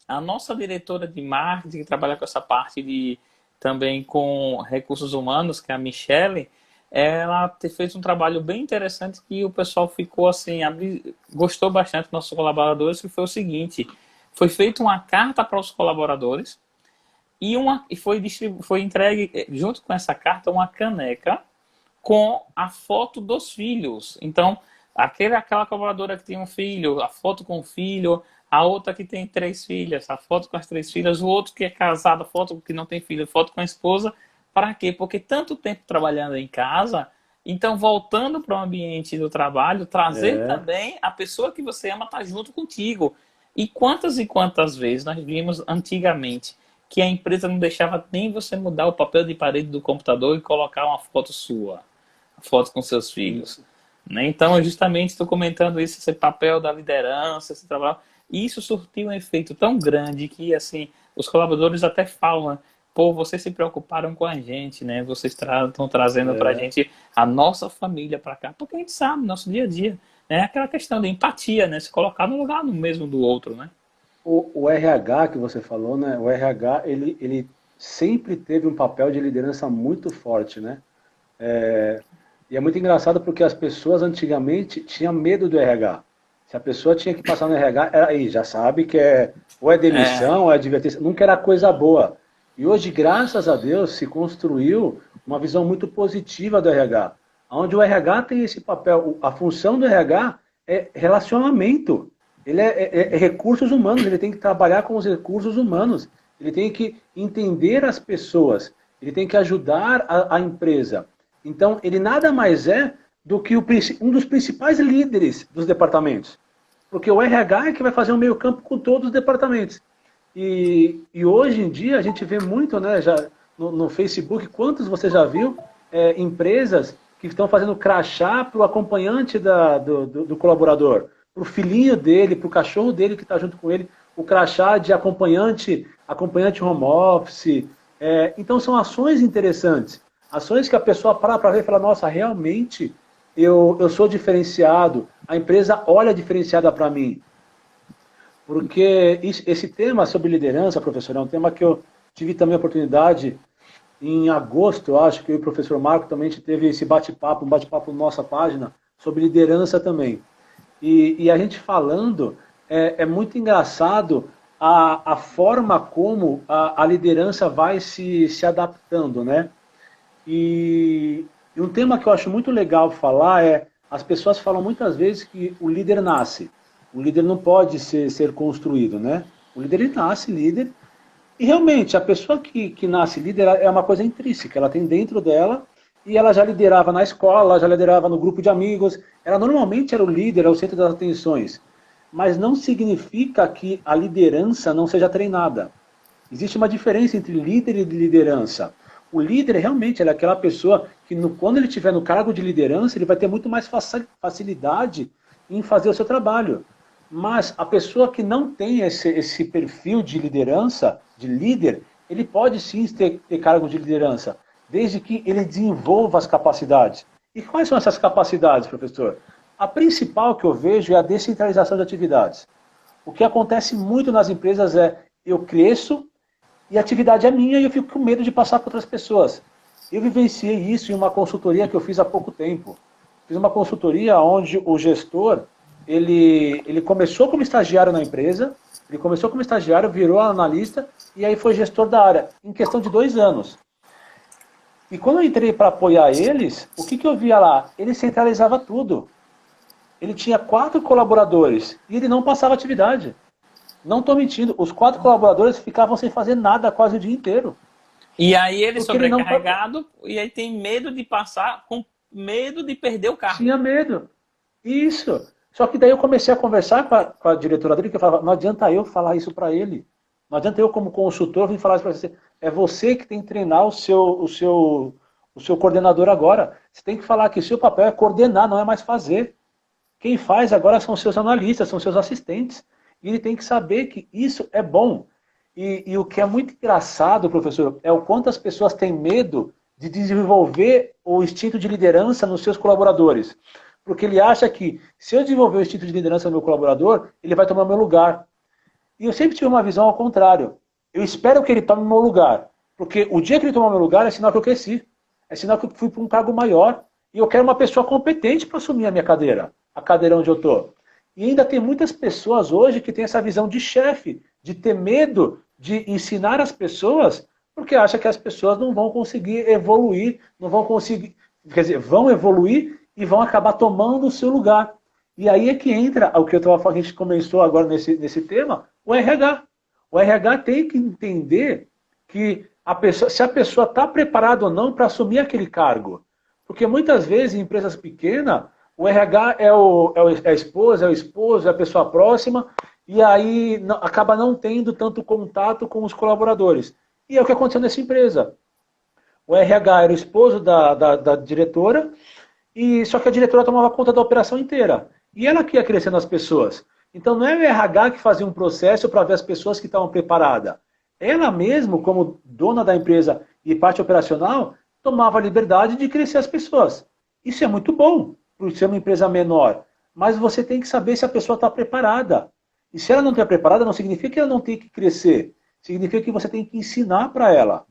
a nossa diretora de marketing, que trabalha com essa parte também com recursos humanos, que é a Michele, ela fez um trabalho bem interessante que o pessoal ficou assim, gostou bastante dos nossos colaboradores, que foi o seguinte, foi feita uma carta para os colaboradores, e foi entregue junto com essa carta uma caneca com a foto dos filhos. Então, aquela colaboradora que tem um filho, a foto com o filho, a outra que tem 3 filhas, a foto com as 3 filhas, o outro que é casado, a foto que não tem filho, a foto com a esposa. Para quê? Porque tanto tempo trabalhando em casa, então voltando para o ambiente do trabalho, trazer também a pessoa que você ama estar junto contigo. E quantas vezes nós vimos antigamente que a empresa não deixava nem você mudar o papel de parede do computador e colocar uma foto sua, a foto com seus filhos. Né? Então, justamente estou comentando isso, esse papel da liderança, esse trabalho. E isso surtiu um efeito tão grande que, assim, os colaboradores até falam, né? Pô, vocês se preocuparam com a gente, né? Vocês estão trazendo para a gente a nossa família para cá, porque a gente sabe, nosso dia a dia, né? Aquela questão de empatia, né? Se colocar no lugar no mesmo do outro, né? O RH que você falou, né? O RH, ele sempre teve um papel de liderança muito forte, né? E é muito engraçado porque as pessoas antigamente tinham medo do RH. Se a pessoa tinha que passar no RH, era aí, já sabe que ou é É, demissão, ou é advertência, nunca era coisa boa. E hoje, graças a Deus, se construiu uma visão muito positiva do RH, onde o RH tem esse papel, a função do RH é relacionamento, ele é recursos humanos, ele tem que trabalhar com os recursos humanos, ele tem que entender as pessoas, ele tem que ajudar a empresa. Então, ele nada mais é do que um dos principais líderes dos departamentos. Porque o RH é que vai fazer um meio campo com todos os departamentos. E hoje em dia a gente vê muito, né, já no Facebook, quantos você já viu, empresas que estão fazendo crachá para o acompanhante do colaborador, para o filhinho dele, para o cachorro dele que está junto com ele, o crachá de acompanhante home office. Então são ações interessantes. Ações que a pessoa para ver e fala, nossa, realmente eu sou diferenciado, a empresa olha diferenciada para mim. Porque esse tema sobre liderança, professor, é um tema que eu tive também a oportunidade, em agosto, eu acho que eu e o professor Marco também a gente teve esse bate-papo, um bate-papo na nossa página, sobre liderança também. E a gente falando, é muito engraçado a forma como a liderança vai se adaptando, né? E um tema que eu acho muito legal falar as pessoas falam muitas vezes que o líder nasce. O líder não pode ser construído, né? O líder ele nasce líder. E realmente, a pessoa que nasce líder é uma coisa intrínseca, ela tem dentro dela e ela já liderava na escola, já liderava no grupo de amigos, ela normalmente era o líder, era o centro das atenções. Mas não significa que a liderança não seja treinada. Existe uma diferença entre líder e liderança. O líder realmente é aquela pessoa que quando ele estiver no cargo de liderança, ele vai ter muito mais facilidade em fazer o seu trabalho. Mas a pessoa que não tem esse perfil de liderança, de líder, ele pode sim ter cargo de liderança, desde que ele desenvolva as capacidades. E quais são essas capacidades, professor? A principal que eu vejo é a descentralização de atividades. O que acontece muito nas empresas eu cresço e a atividade é minha e eu fico com medo de passar para outras pessoas. Eu vivenciei isso em uma consultoria que eu fiz há pouco tempo. Fiz uma consultoria onde o gestor, ele começou como estagiário na empresa, ele começou como estagiário, virou analista e aí foi gestor da área, em questão de 2 anos. E quando eu entrei para apoiar eles, o que eu via lá? Ele centralizava tudo. Ele tinha 4 colaboradores e ele não passava atividade. Não estou mentindo, os 4 colaboradores ficavam sem fazer nada quase o dia inteiro. E aí ele Porque ele não sobrecarregado e aí tem medo de passar, com medo de perder o cargo. tinha medo. Isso. Só que daí eu comecei a conversar com a diretora dele, que eu falava, não adianta eu falar isso para ele. Não adianta eu, como consultor, vir falar isso para você. É você que tem que treinar o seu coordenador agora. Você tem que falar que o seu papel é coordenar, não é mais fazer. Quem faz agora são seus analistas, são seus assistentes. E ele tem que saber que isso é bom. E o que é muito engraçado, professor, é o quanto as pessoas têm medo de desenvolver o instinto de liderança nos seus colaboradores. Porque ele acha que, se eu desenvolver o instinto de liderança no meu colaborador, ele vai tomar meu lugar. E eu sempre tive uma visão ao contrário. Eu espero que ele tome o meu lugar. Porque o dia que ele tomar o meu lugar é sinal que eu cresci. É sinal que eu fui para um cargo maior. E eu quero uma pessoa competente para assumir a minha cadeira. A cadeira onde eu estou. E ainda tem muitas pessoas hoje que têm essa visão de chefe. De ter medo de ensinar as pessoas. Porque acha que as pessoas não vão conseguir evoluir. Não vão conseguir... Quer dizer, vão evoluir e vão acabar tomando o seu lugar. E aí é que entra o que eu estava falando, a gente começou agora nesse tema, o RH. O RH tem que entender que se a pessoa está preparada ou não para assumir aquele cargo. Porque muitas vezes em empresas pequenas, o RH é a esposa, é o esposo, é a pessoa próxima, e aí acaba não tendo tanto contato com os colaboradores. E é o que aconteceu nessa empresa. O RH era o esposo da diretora, e só que a diretora tomava conta da operação inteira. E ela que ia crescendo as pessoas. Então não é o RH que fazia um processo para ver as pessoas que estavam preparadas. Ela mesmo, como dona da empresa e parte operacional, tomava a liberdade de crescer as pessoas. Isso é muito bom, por ser uma empresa menor. Mas você tem que saber se a pessoa está preparada. E se ela não estiver preparada, não significa que ela não tem que crescer. Significa que você tem que ensinar para ela.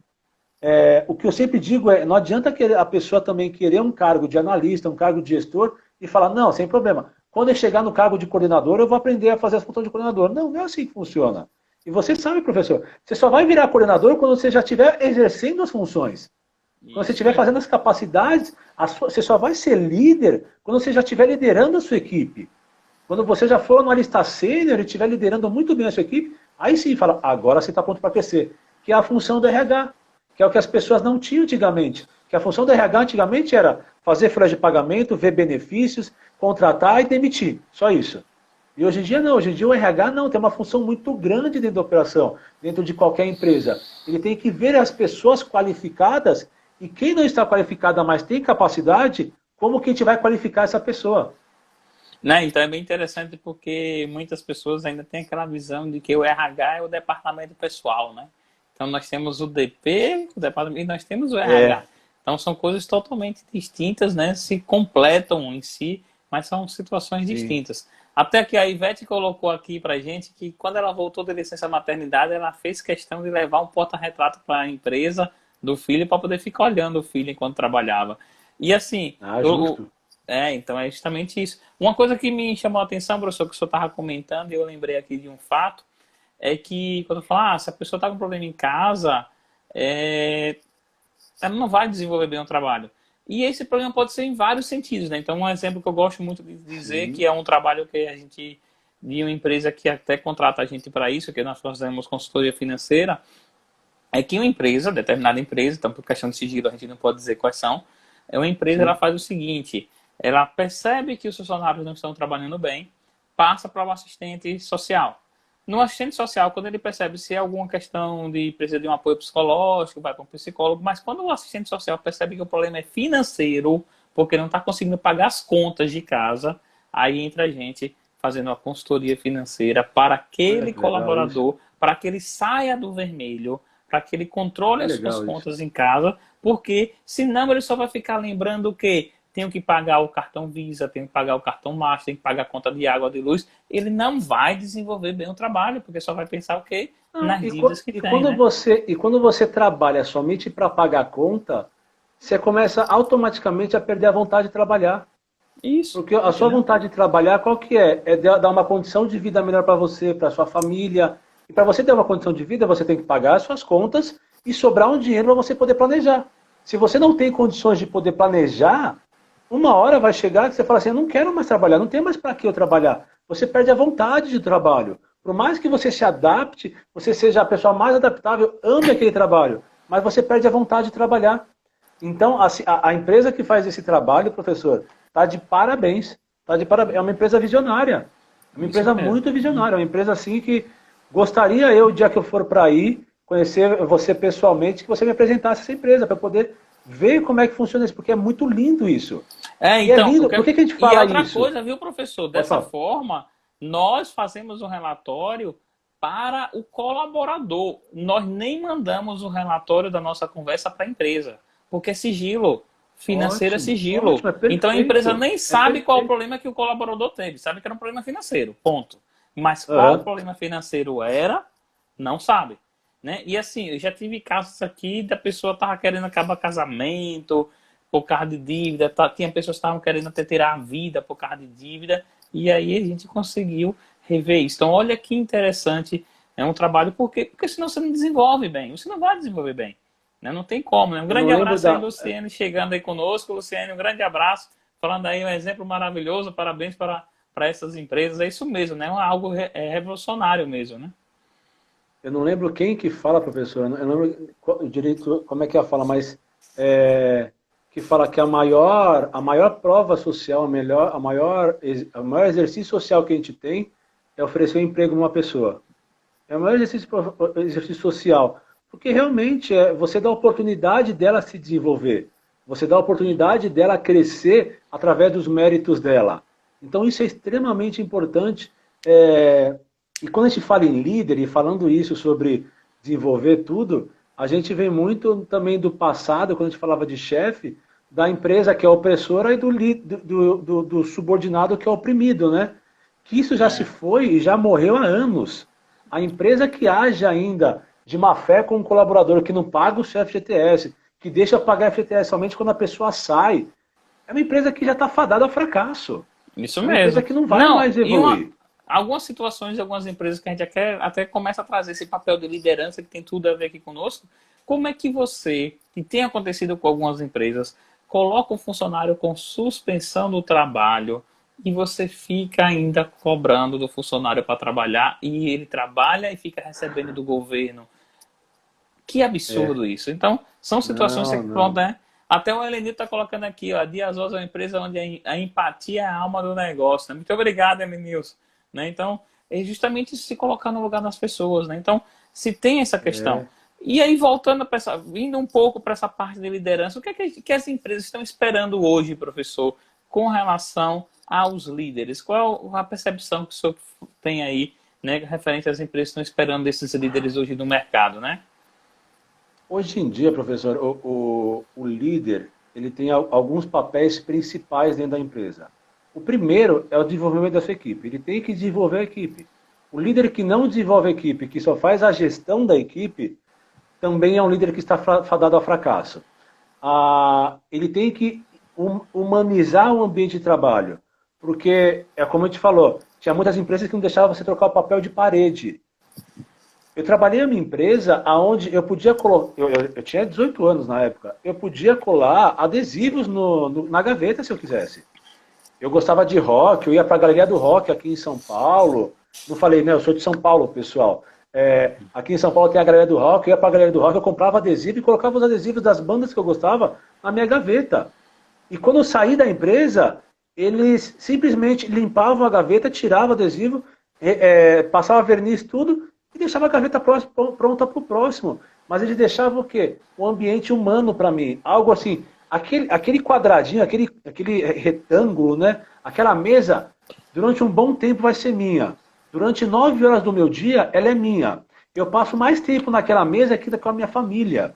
O que eu sempre digo é, não adianta a pessoa também querer um cargo de analista, um cargo de gestor, e falar, não, sem problema. Quando eu chegar no cargo de coordenador, eu vou aprender a fazer as funções de coordenador. Não, não é assim que funciona. E você sabe, professor, você só vai virar coordenador quando você já estiver exercendo as funções. Quando você estiver fazendo as capacidades, você só vai ser líder quando você já estiver liderando a sua equipe. Quando você já for analista sênior e estiver liderando muito bem a sua equipe, aí sim fala, agora você está pronto para crescer. Que é a função do RH, que é o que as pessoas não tinham antigamente. Que a função do RH antigamente era fazer folha de pagamento, ver benefícios, contratar e demitir. Só isso. E hoje em dia não, hoje em dia o RH não, tem uma função muito grande dentro da operação, dentro de qualquer empresa. Ele tem que ver as pessoas qualificadas e quem não está qualificada, mas tem capacidade, como que a gente vai qualificar essa pessoa? Né? Então é bem interessante porque muitas pessoas ainda têm aquela visão de que o RH é o departamento pessoal, né? Então nós temos o DP, o departamento, e nós temos o RH. Então são coisas totalmente distintas, né? Se completam em si, mas são situações distintas. Até que a Ivete colocou aqui pra gente que quando ela voltou de licença maternidade, ela fez questão de levar um porta-retrato para a empresa do filho para poder ficar olhando o filho enquanto trabalhava. E assim, então é justamente isso. Uma coisa que me chamou a atenção, professor, que o senhor estava comentando, e eu lembrei aqui de um fato, é que quando eu falo, se a pessoa está com problema em casa, ela não vai desenvolver bem o trabalho. E esse problema pode ser em vários sentidos, né? Então, um exemplo que eu gosto muito de dizer, que é um trabalho que a gente, de uma empresa que até contrata a gente para isso, que nós fazemos consultoria financeira, é que uma empresa, determinada empresa, então por questão de sigilo a gente não pode dizer quais são, uma empresa ela faz o seguinte, ela percebe que os funcionários não estão trabalhando bem, passa para o assistente social. No assistente social, quando ele percebe se é alguma questão de precisa de um apoio psicológico, vai para um psicólogo, mas quando o assistente social percebe que o problema é financeiro, porque não está conseguindo pagar as contas de casa, aí entra a gente fazendo a consultoria financeira para aquele colaborador, para que ele saia do vermelho, para que ele controle as suas contas em casa, porque senão ele só vai ficar lembrando o quê? Tenho que pagar o cartão Visa, tenho que pagar o cartão Master, tenho que pagar a conta de água, de luz. Ele não vai desenvolver bem o trabalho, porque só vai pensar o quê? Nas dívidas que tem, E quando você trabalha somente para pagar a conta, você começa automaticamente a perder a vontade de trabalhar. Isso. Porque a sua vontade de trabalhar, qual que é? É dar uma condição de vida melhor para você, para sua família. E para você ter uma condição de vida, você tem que pagar as suas contas e sobrar um dinheiro para você poder planejar. Se você não tem condições de poder planejar, uma hora vai chegar que você fala assim, eu não quero mais trabalhar, não tem mais para que eu trabalhar. Você perde a vontade de trabalho. Por mais que você se adapte, você seja a pessoa mais adaptável, ame aquele trabalho, mas você perde a vontade de trabalhar. Então, a empresa que faz esse trabalho, professor, está de parabéns. Tá de parabéns. É uma empresa visionária. É uma empresa muito visionária. É uma empresa assim que gostaria eu, o dia que eu for para aí, conhecer você pessoalmente, que você me apresentasse essa empresa, para poder ver como é que funciona isso, porque é muito lindo isso. Então, é lindo. Por que a gente fala isso? E outra coisa, viu, professor? Dessa forma, nós fazemos um relatório para o colaborador. Nós nem mandamos o relatório da nossa conversa para a empresa, porque é sigilo. Financeiro é sigilo. Então a empresa nem sabe qual o problema que o colaborador teve. Sabe que era um problema financeiro, ponto. Mas qual o problema financeiro era, não sabe. Né? E assim, eu já tive casos aqui da pessoa estava querendo acabar casamento por causa de dívida, tinha pessoas que estavam querendo até tirar a vida por causa de dívida, e aí a gente conseguiu rever isso. Então olha que interessante, é um trabalho, porque senão você não desenvolve bem, você não vai desenvolver bem. Né? Não tem como. Né? Um grande abraço aí, Luciene, chegando aí conosco. Luciene, um grande abraço, falando aí um exemplo maravilhoso, parabéns para essas empresas, é isso mesmo, né? Algo revolucionário mesmo, né? Eu não lembro quem que fala, professor, eu não lembro direito como é que ela fala, mas que fala que a maior prova social, o maior exercício social que a gente tem é oferecer um emprego a uma pessoa. É o maior exercício social, porque realmente você dá a oportunidade dela se desenvolver, você dá a oportunidade dela crescer através dos méritos dela. Então isso é extremamente importante. E quando a gente fala em líder, e falando isso sobre desenvolver tudo, a gente vem muito também do passado, quando a gente falava de chefe, da empresa que é opressora e do subordinado que é oprimido, né? que isso já se foi e já morreu há anos. A empresa que age ainda de má fé com um colaborador que não paga o seu FGTS, que deixa pagar FGTS somente quando a pessoa sai, é uma empresa que já está fadada ao fracasso. Isso É uma empresa mesmo. que não vai Não, mais evoluir. algumas situações de algumas empresas que a gente até começa a trazer esse papel de liderança que tem tudo a ver aqui conosco. Como é que você, que tem acontecido com algumas empresas, coloca um funcionário com suspensão do trabalho e você fica ainda cobrando do funcionário para trabalhar e ele trabalha e fica recebendo do governo? Que É. absurdo isso. Então, são situações que, Não, pronto, não. né? Até o Elenil está colocando aqui, ó, a Diazosa é uma empresa onde a empatia é a alma do negócio. Né? Muito obrigado, Elenilson. Né? Então, é justamente se colocar no lugar das pessoas. Né? Então, se tem essa questão. É. E aí, voltando para essa, vindo um pouco para essa parte de liderança, o que é que as empresas estão esperando hoje, professor, com relação aos líderes? Qual é a percepção que o senhor tem aí, né, referente às empresas que estão esperando desses líderes hoje no mercado, né? Hoje em dia, professor, o líder ele tem alguns papéis principais dentro da empresa. O primeiro é o desenvolvimento da sua equipe. Ele tem que desenvolver a equipe. O líder que não desenvolve a equipe, que só faz a gestão da equipe, também é um líder que está fadado ao fracasso. Ele tem que humanizar o ambiente de trabalho. Porque, é como a gente falou, tinha muitas empresas que não deixavam você trocar o papel de parede. Eu trabalhei em uma empresa onde eu podia colocar. Eu tinha 18 anos na época. Eu podia colar adesivos na gaveta se eu quisesse. Eu gostava de rock, eu ia para a Galeria do Rock aqui em São Paulo. Não falei, né? Eu sou de São Paulo, pessoal. Aqui em São Paulo tem a Galeria do Rock, eu ia para a Galeria do Rock, eu comprava adesivo e colocava os adesivos das bandas que eu gostava na minha gaveta. E quando eu saí da empresa, eles simplesmente limpavam a gaveta, tiravam o adesivo, passavam verniz tudo e deixava a gaveta pronta para o próximo. Mas eles deixavam o quê? Um ambiente humano para mim. Algo assim, aquele quadradinho, aquele retângulo, né? Aquela mesa, durante um bom tempo vai ser minha. Durante 9 horas do meu dia, ela é minha. Eu passo mais tempo naquela mesa que com a minha família.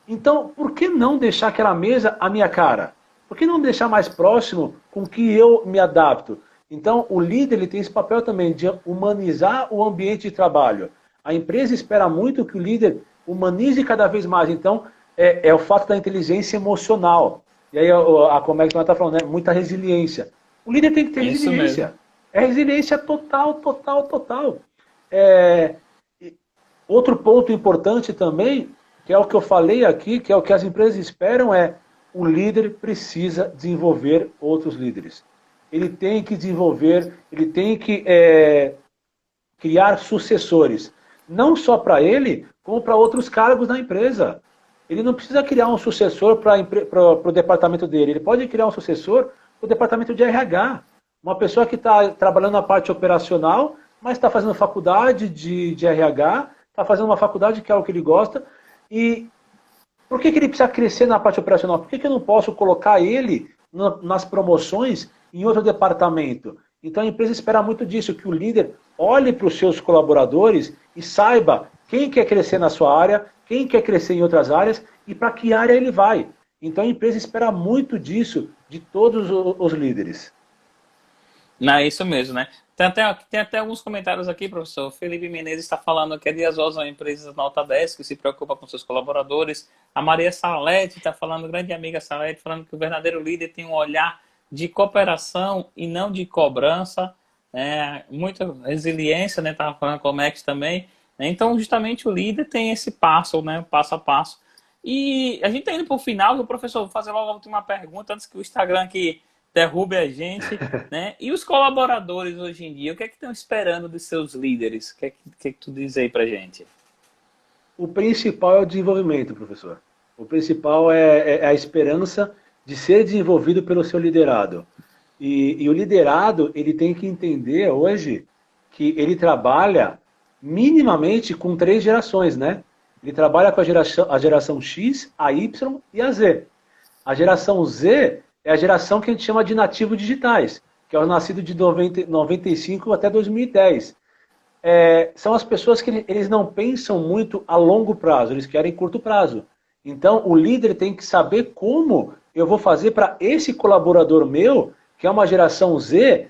Então, por que não deixar aquela mesa a minha cara? Por que não deixar mais próximo com que eu me adapto? Então, o líder ele tem esse papel também de humanizar o ambiente de trabalho. A empresa espera muito que o líder humanize cada vez mais. Então, é o fato da inteligência emocional. E aí, como é que nós está falando, né? Muita resiliência. O líder tem que ter Isso resiliência. mesmo. É resiliência total, total, total. Outro ponto importante também, que é o que eu falei aqui, que é o que as empresas esperam, o líder precisa desenvolver outros líderes. Ele tem que desenvolver, ele tem que criar sucessores. Não só para ele, como para outros cargos na empresa. Ele não precisa criar um sucessor para o departamento dele. Ele pode criar um sucessor para o departamento de RH. Uma pessoa que está trabalhando na parte operacional, mas está fazendo faculdade de RH, está fazendo uma faculdade que é o que ele gosta. E por que ele precisa crescer na parte operacional? Por que eu não posso colocar ele nas promoções em outro departamento? Então a empresa espera muito disso, que o líder olhe para os seus colaboradores e saiba quem quer crescer na sua área, quem quer crescer em outras áreas e para que área ele vai. Então a empresa espera muito disso de todos os líderes. Não, é isso mesmo, né? Tem até alguns comentários aqui, professor. Felipe Menezes está falando que a Diazosa é uma empresa nota 10 que se preocupa com seus colaboradores. A Maria Salete está falando, grande amiga Salete, falando que o verdadeiro líder tem um olhar de cooperação e não de cobrança. Muita resiliência, né? Estava falando com o Max também. Então, justamente o líder tem esse passo, né? Passo a passo. E a gente está indo para o final, o professor, vou fazer logo a última pergunta antes que o Instagram aqui derrube a gente, né? E os colaboradores hoje em dia, o que é que estão esperando dos seus líderes? O que tu diz aí pra gente? O principal é o desenvolvimento, professor. O principal é a esperança de ser desenvolvido pelo seu liderado. E o liderado, ele tem que entender hoje que ele trabalha minimamente com 3 gerações, né? Ele trabalha com a geração X, a Y e a Z. A geração Z é a geração que a gente chama de nativos digitais, que é o nascido de 95 até 2010. São as pessoas que eles não pensam muito a longo prazo, eles querem curto prazo. Então, o líder tem que saber como eu vou fazer para esse colaborador meu, que é uma geração Z,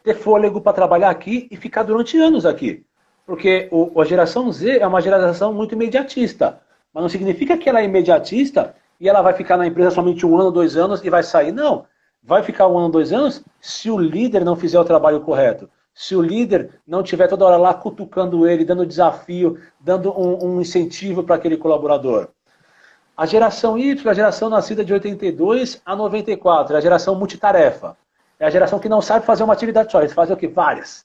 ter fôlego para trabalhar aqui e ficar durante anos aqui. Porque a geração Z é uma geração muito imediatista. Mas não significa que ela é imediatista e ela vai ficar na empresa somente 1 ano, 2 anos e vai sair. Não. Vai ficar 1 ano, 2 anos se o líder não fizer o trabalho correto. Se o líder não estiver toda hora lá cutucando ele, dando desafio, dando um incentivo para aquele colaborador. A geração Y, a geração nascida de 82 a 94, é a geração multitarefa. É a geração que não sabe fazer uma atividade só, eles fazem o quê? Várias.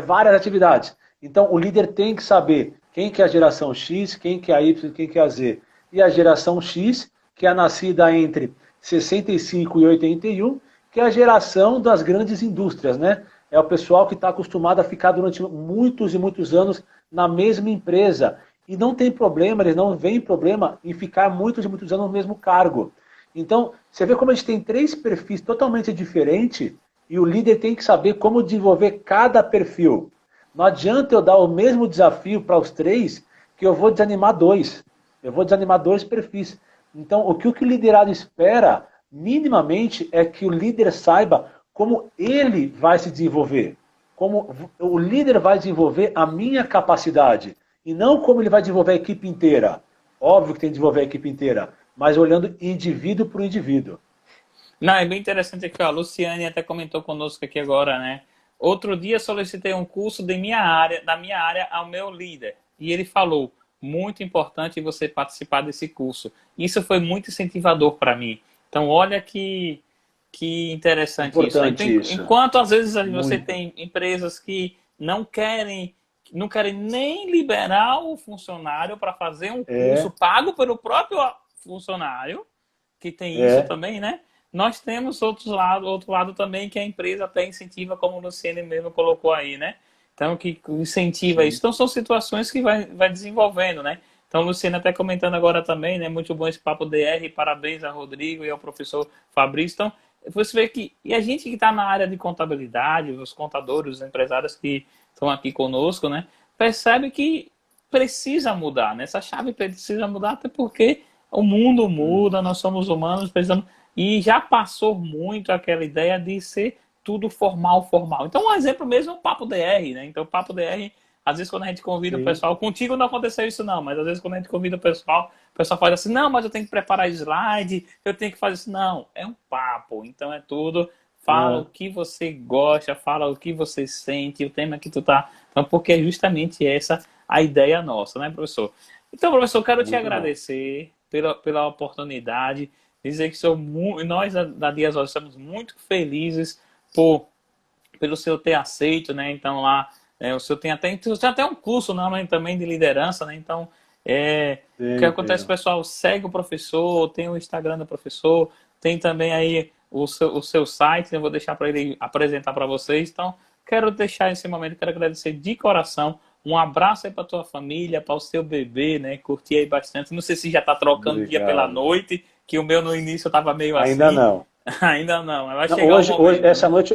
Várias atividades. Então, o líder tem que saber quem que é a geração X, quem que é a Y, quem que é a Z. E a geração X, que é a nascida entre 65 e 81, que é a geração das grandes indústrias, né? É o pessoal que está acostumado a ficar durante muitos e muitos anos na mesma empresa. E não tem problema, eles não veem problema em ficar muitos e muitos anos no mesmo cargo. Então, você vê como a gente tem 3 perfis totalmente diferentes e o líder tem que saber como desenvolver cada perfil. Não adianta eu dar o mesmo desafio para os 3 que eu vou desanimar 2. Eu vou desanimar 2 perfis. Então, o que o liderado espera, minimamente, é que o líder saiba como ele vai se desenvolver. Como o líder vai desenvolver a minha capacidade. E não como ele vai desenvolver a equipe inteira. Óbvio que tem que desenvolver a equipe inteira, mas olhando indivíduo por indivíduo. Não, é bem interessante que a Luciane até comentou conosco aqui agora, né? Outro dia solicitei um curso da minha área ao meu líder. E ele falou, muito importante você participar desse curso. Isso foi muito incentivador para mim. Então, olha que interessante Importante isso. Enquanto às vezes você tem empresas que não querem nem liberar o funcionário para fazer um curso pago pelo próprio funcionário, que tem isso também, né? Nós temos outro lado também, que a empresa até incentiva, como o Luciene mesmo colocou aí, né? Então, que incentiva isso. Então, são situações que vai desenvolvendo, né? Então, o Luciene até comentando agora também, né? Muito bom esse Papo DR, parabéns a Rodrigo e ao professor Fabrício. Então, você vê que... E a gente que está na área de contabilidade, os contadores, os empresários que estão aqui conosco, né? Percebe que precisa mudar, né? Essa chave precisa mudar, até porque o mundo muda, nós somos humanos, precisamos... E já passou muito aquela ideia de ser tudo formal. Então, um exemplo mesmo é o Papo DR, né? Então, o Papo DR, às vezes quando a gente convida o pessoal, contigo não aconteceu isso não, mas às vezes quando a gente convida o pessoal faz assim, não, mas eu tenho que preparar slide, eu tenho que fazer isso. Não, é um papo, então é tudo, fala o que você gosta, fala o que você sente, o tema que tu tá... Então, porque é justamente essa a ideia nossa, né, professor? Então, professor, quero te agradecer pela oportunidade, dizer que nós da Dias Horas estamos muito felizes pelo senhor ter aceito, né? Então lá, o senhor tem até um curso, né, também de liderança, né? Então, o que acontece, pessoal, segue o professor, tem o Instagram do professor, tem também aí o seu site, eu vou deixar para ele apresentar para vocês. Então, quero deixar esse momento, quero agradecer de coração. Um abraço aí para tua família, para o seu bebê, né? Curtir aí bastante. Não sei se já está trocando dia pela noite, que o meu no início estava meio assim. Ainda não. Ainda não. Vai chegar hoje,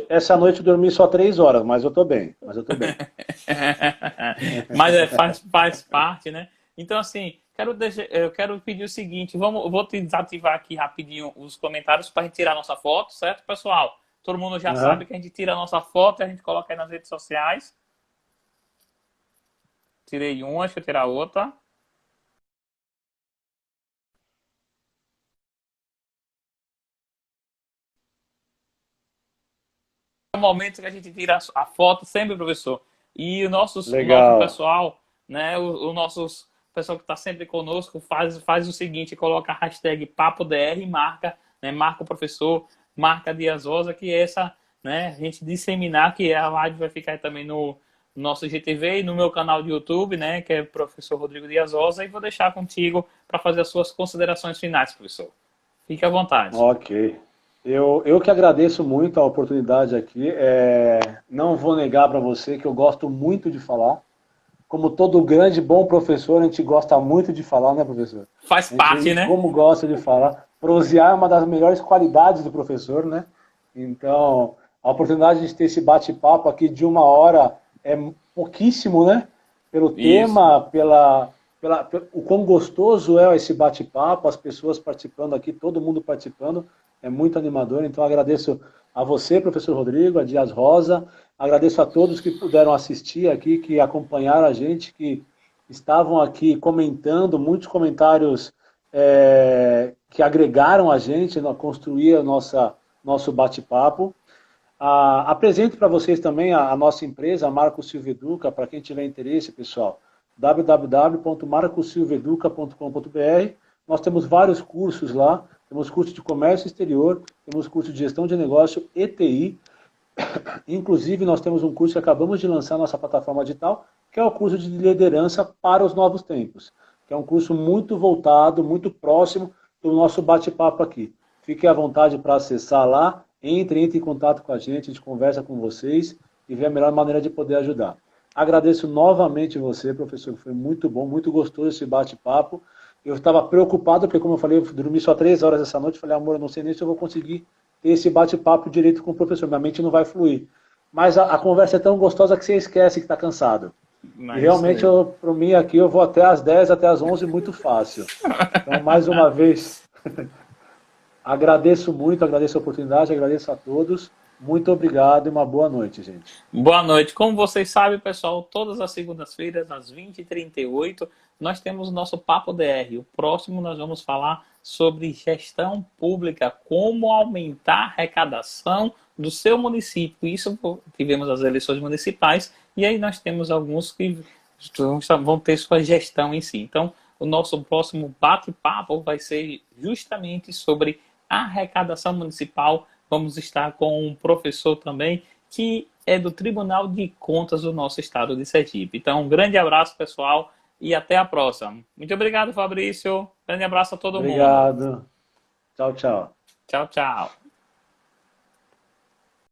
essa noite eu dormi só 3 horas, mas eu tô bem. Mas faz parte, né? Então, assim, eu quero pedir o seguinte, eu vou te desativar aqui rapidinho os comentários para a gente tirar a nossa foto, certo, pessoal? Todo mundo já sabe que a gente tira a nossa foto e a gente coloca aí nas redes sociais. Tirei uma, deixa eu tirar outra. É o momento que a gente tira a foto sempre, professor. E o nosso pessoal, né, o nosso pessoal que está sempre conosco, faz o seguinte, coloca a hashtag PapoDR e marca o professor, marca Dias Rosa, que é essa, né, a gente disseminar, que a live vai ficar também no nosso GTV e no meu canal de YouTube, né, que é o professor Rodrigo Dias Rosa, e vou deixar contigo para fazer as suas considerações finais, professor. Fique à vontade. Ok. Eu que agradeço muito a oportunidade aqui. Não vou negar para você que eu gosto muito de falar. Como todo grande bom professor, a gente gosta muito de falar, né, professor? Faz parte, né? Como gosta de falar. Prosear é uma das melhores qualidades do professor, né? Então, a oportunidade de ter esse bate-papo aqui de 1 hora é pouquíssimo, né? Pelo tema, o quão gostoso é esse bate-papo, as pessoas participando aqui, todo mundo participando. é muito animador. Então agradeço a você, professor Rodrigo, a Dias Rosa, agradeço a todos que puderam assistir aqui, que acompanharam a gente, que estavam aqui comentando, muitos comentários que agregaram a gente, a construir a nosso bate-papo. Apresento para vocês também a nossa empresa, a Marco Silva Educa, para quem tiver interesse, pessoal, www.marcosilveduca.com.br. Nós temos vários cursos lá, temos curso de comércio exterior, temos curso de gestão de negócio e TI. Inclusive, nós temos um curso que acabamos de lançar na nossa plataforma digital, que é o curso de liderança para os novos tempos, que é um curso muito voltado, muito próximo do nosso bate-papo aqui. Fiquem à vontade para acessar lá, entre em contato com a gente conversa com vocês e vê a melhor maneira de poder ajudar. Agradeço novamente você, professor, foi muito bom, muito gostoso esse bate-papo. Eu estava preocupado, porque como eu falei, eu dormi só 3 horas essa noite, falei, amor, eu não sei nem se eu vou conseguir ter esse bate-papo direito com o professor, minha mente não vai fluir. Mas a conversa é tão gostosa que você esquece que está cansado. E realmente, para mim aqui, eu vou até às 10, até às 11, muito fácil. Então, mais uma vez, agradeço muito, agradeço a oportunidade, agradeço a todos. Muito obrigado e uma boa noite, gente. Boa noite. Como vocês sabem, pessoal, todas as segundas-feiras, às 20h38, nós temos o nosso Papo DR. O próximo nós vamos falar sobre gestão pública, como aumentar a arrecadação do seu município. Isso tivemos as eleições municipais e aí nós temos alguns que vão ter sua gestão em si. Então, o nosso próximo bate-papo vai ser justamente sobre arrecadação municipal. Vamos estar com um professor também que é do Tribunal de Contas do nosso estado de Sergipe. Então, um grande abraço, pessoal, e até a próxima. Muito obrigado, Fabrício. Grande abraço a todo mundo. Obrigado. Tchau, tchau. Tchau, tchau.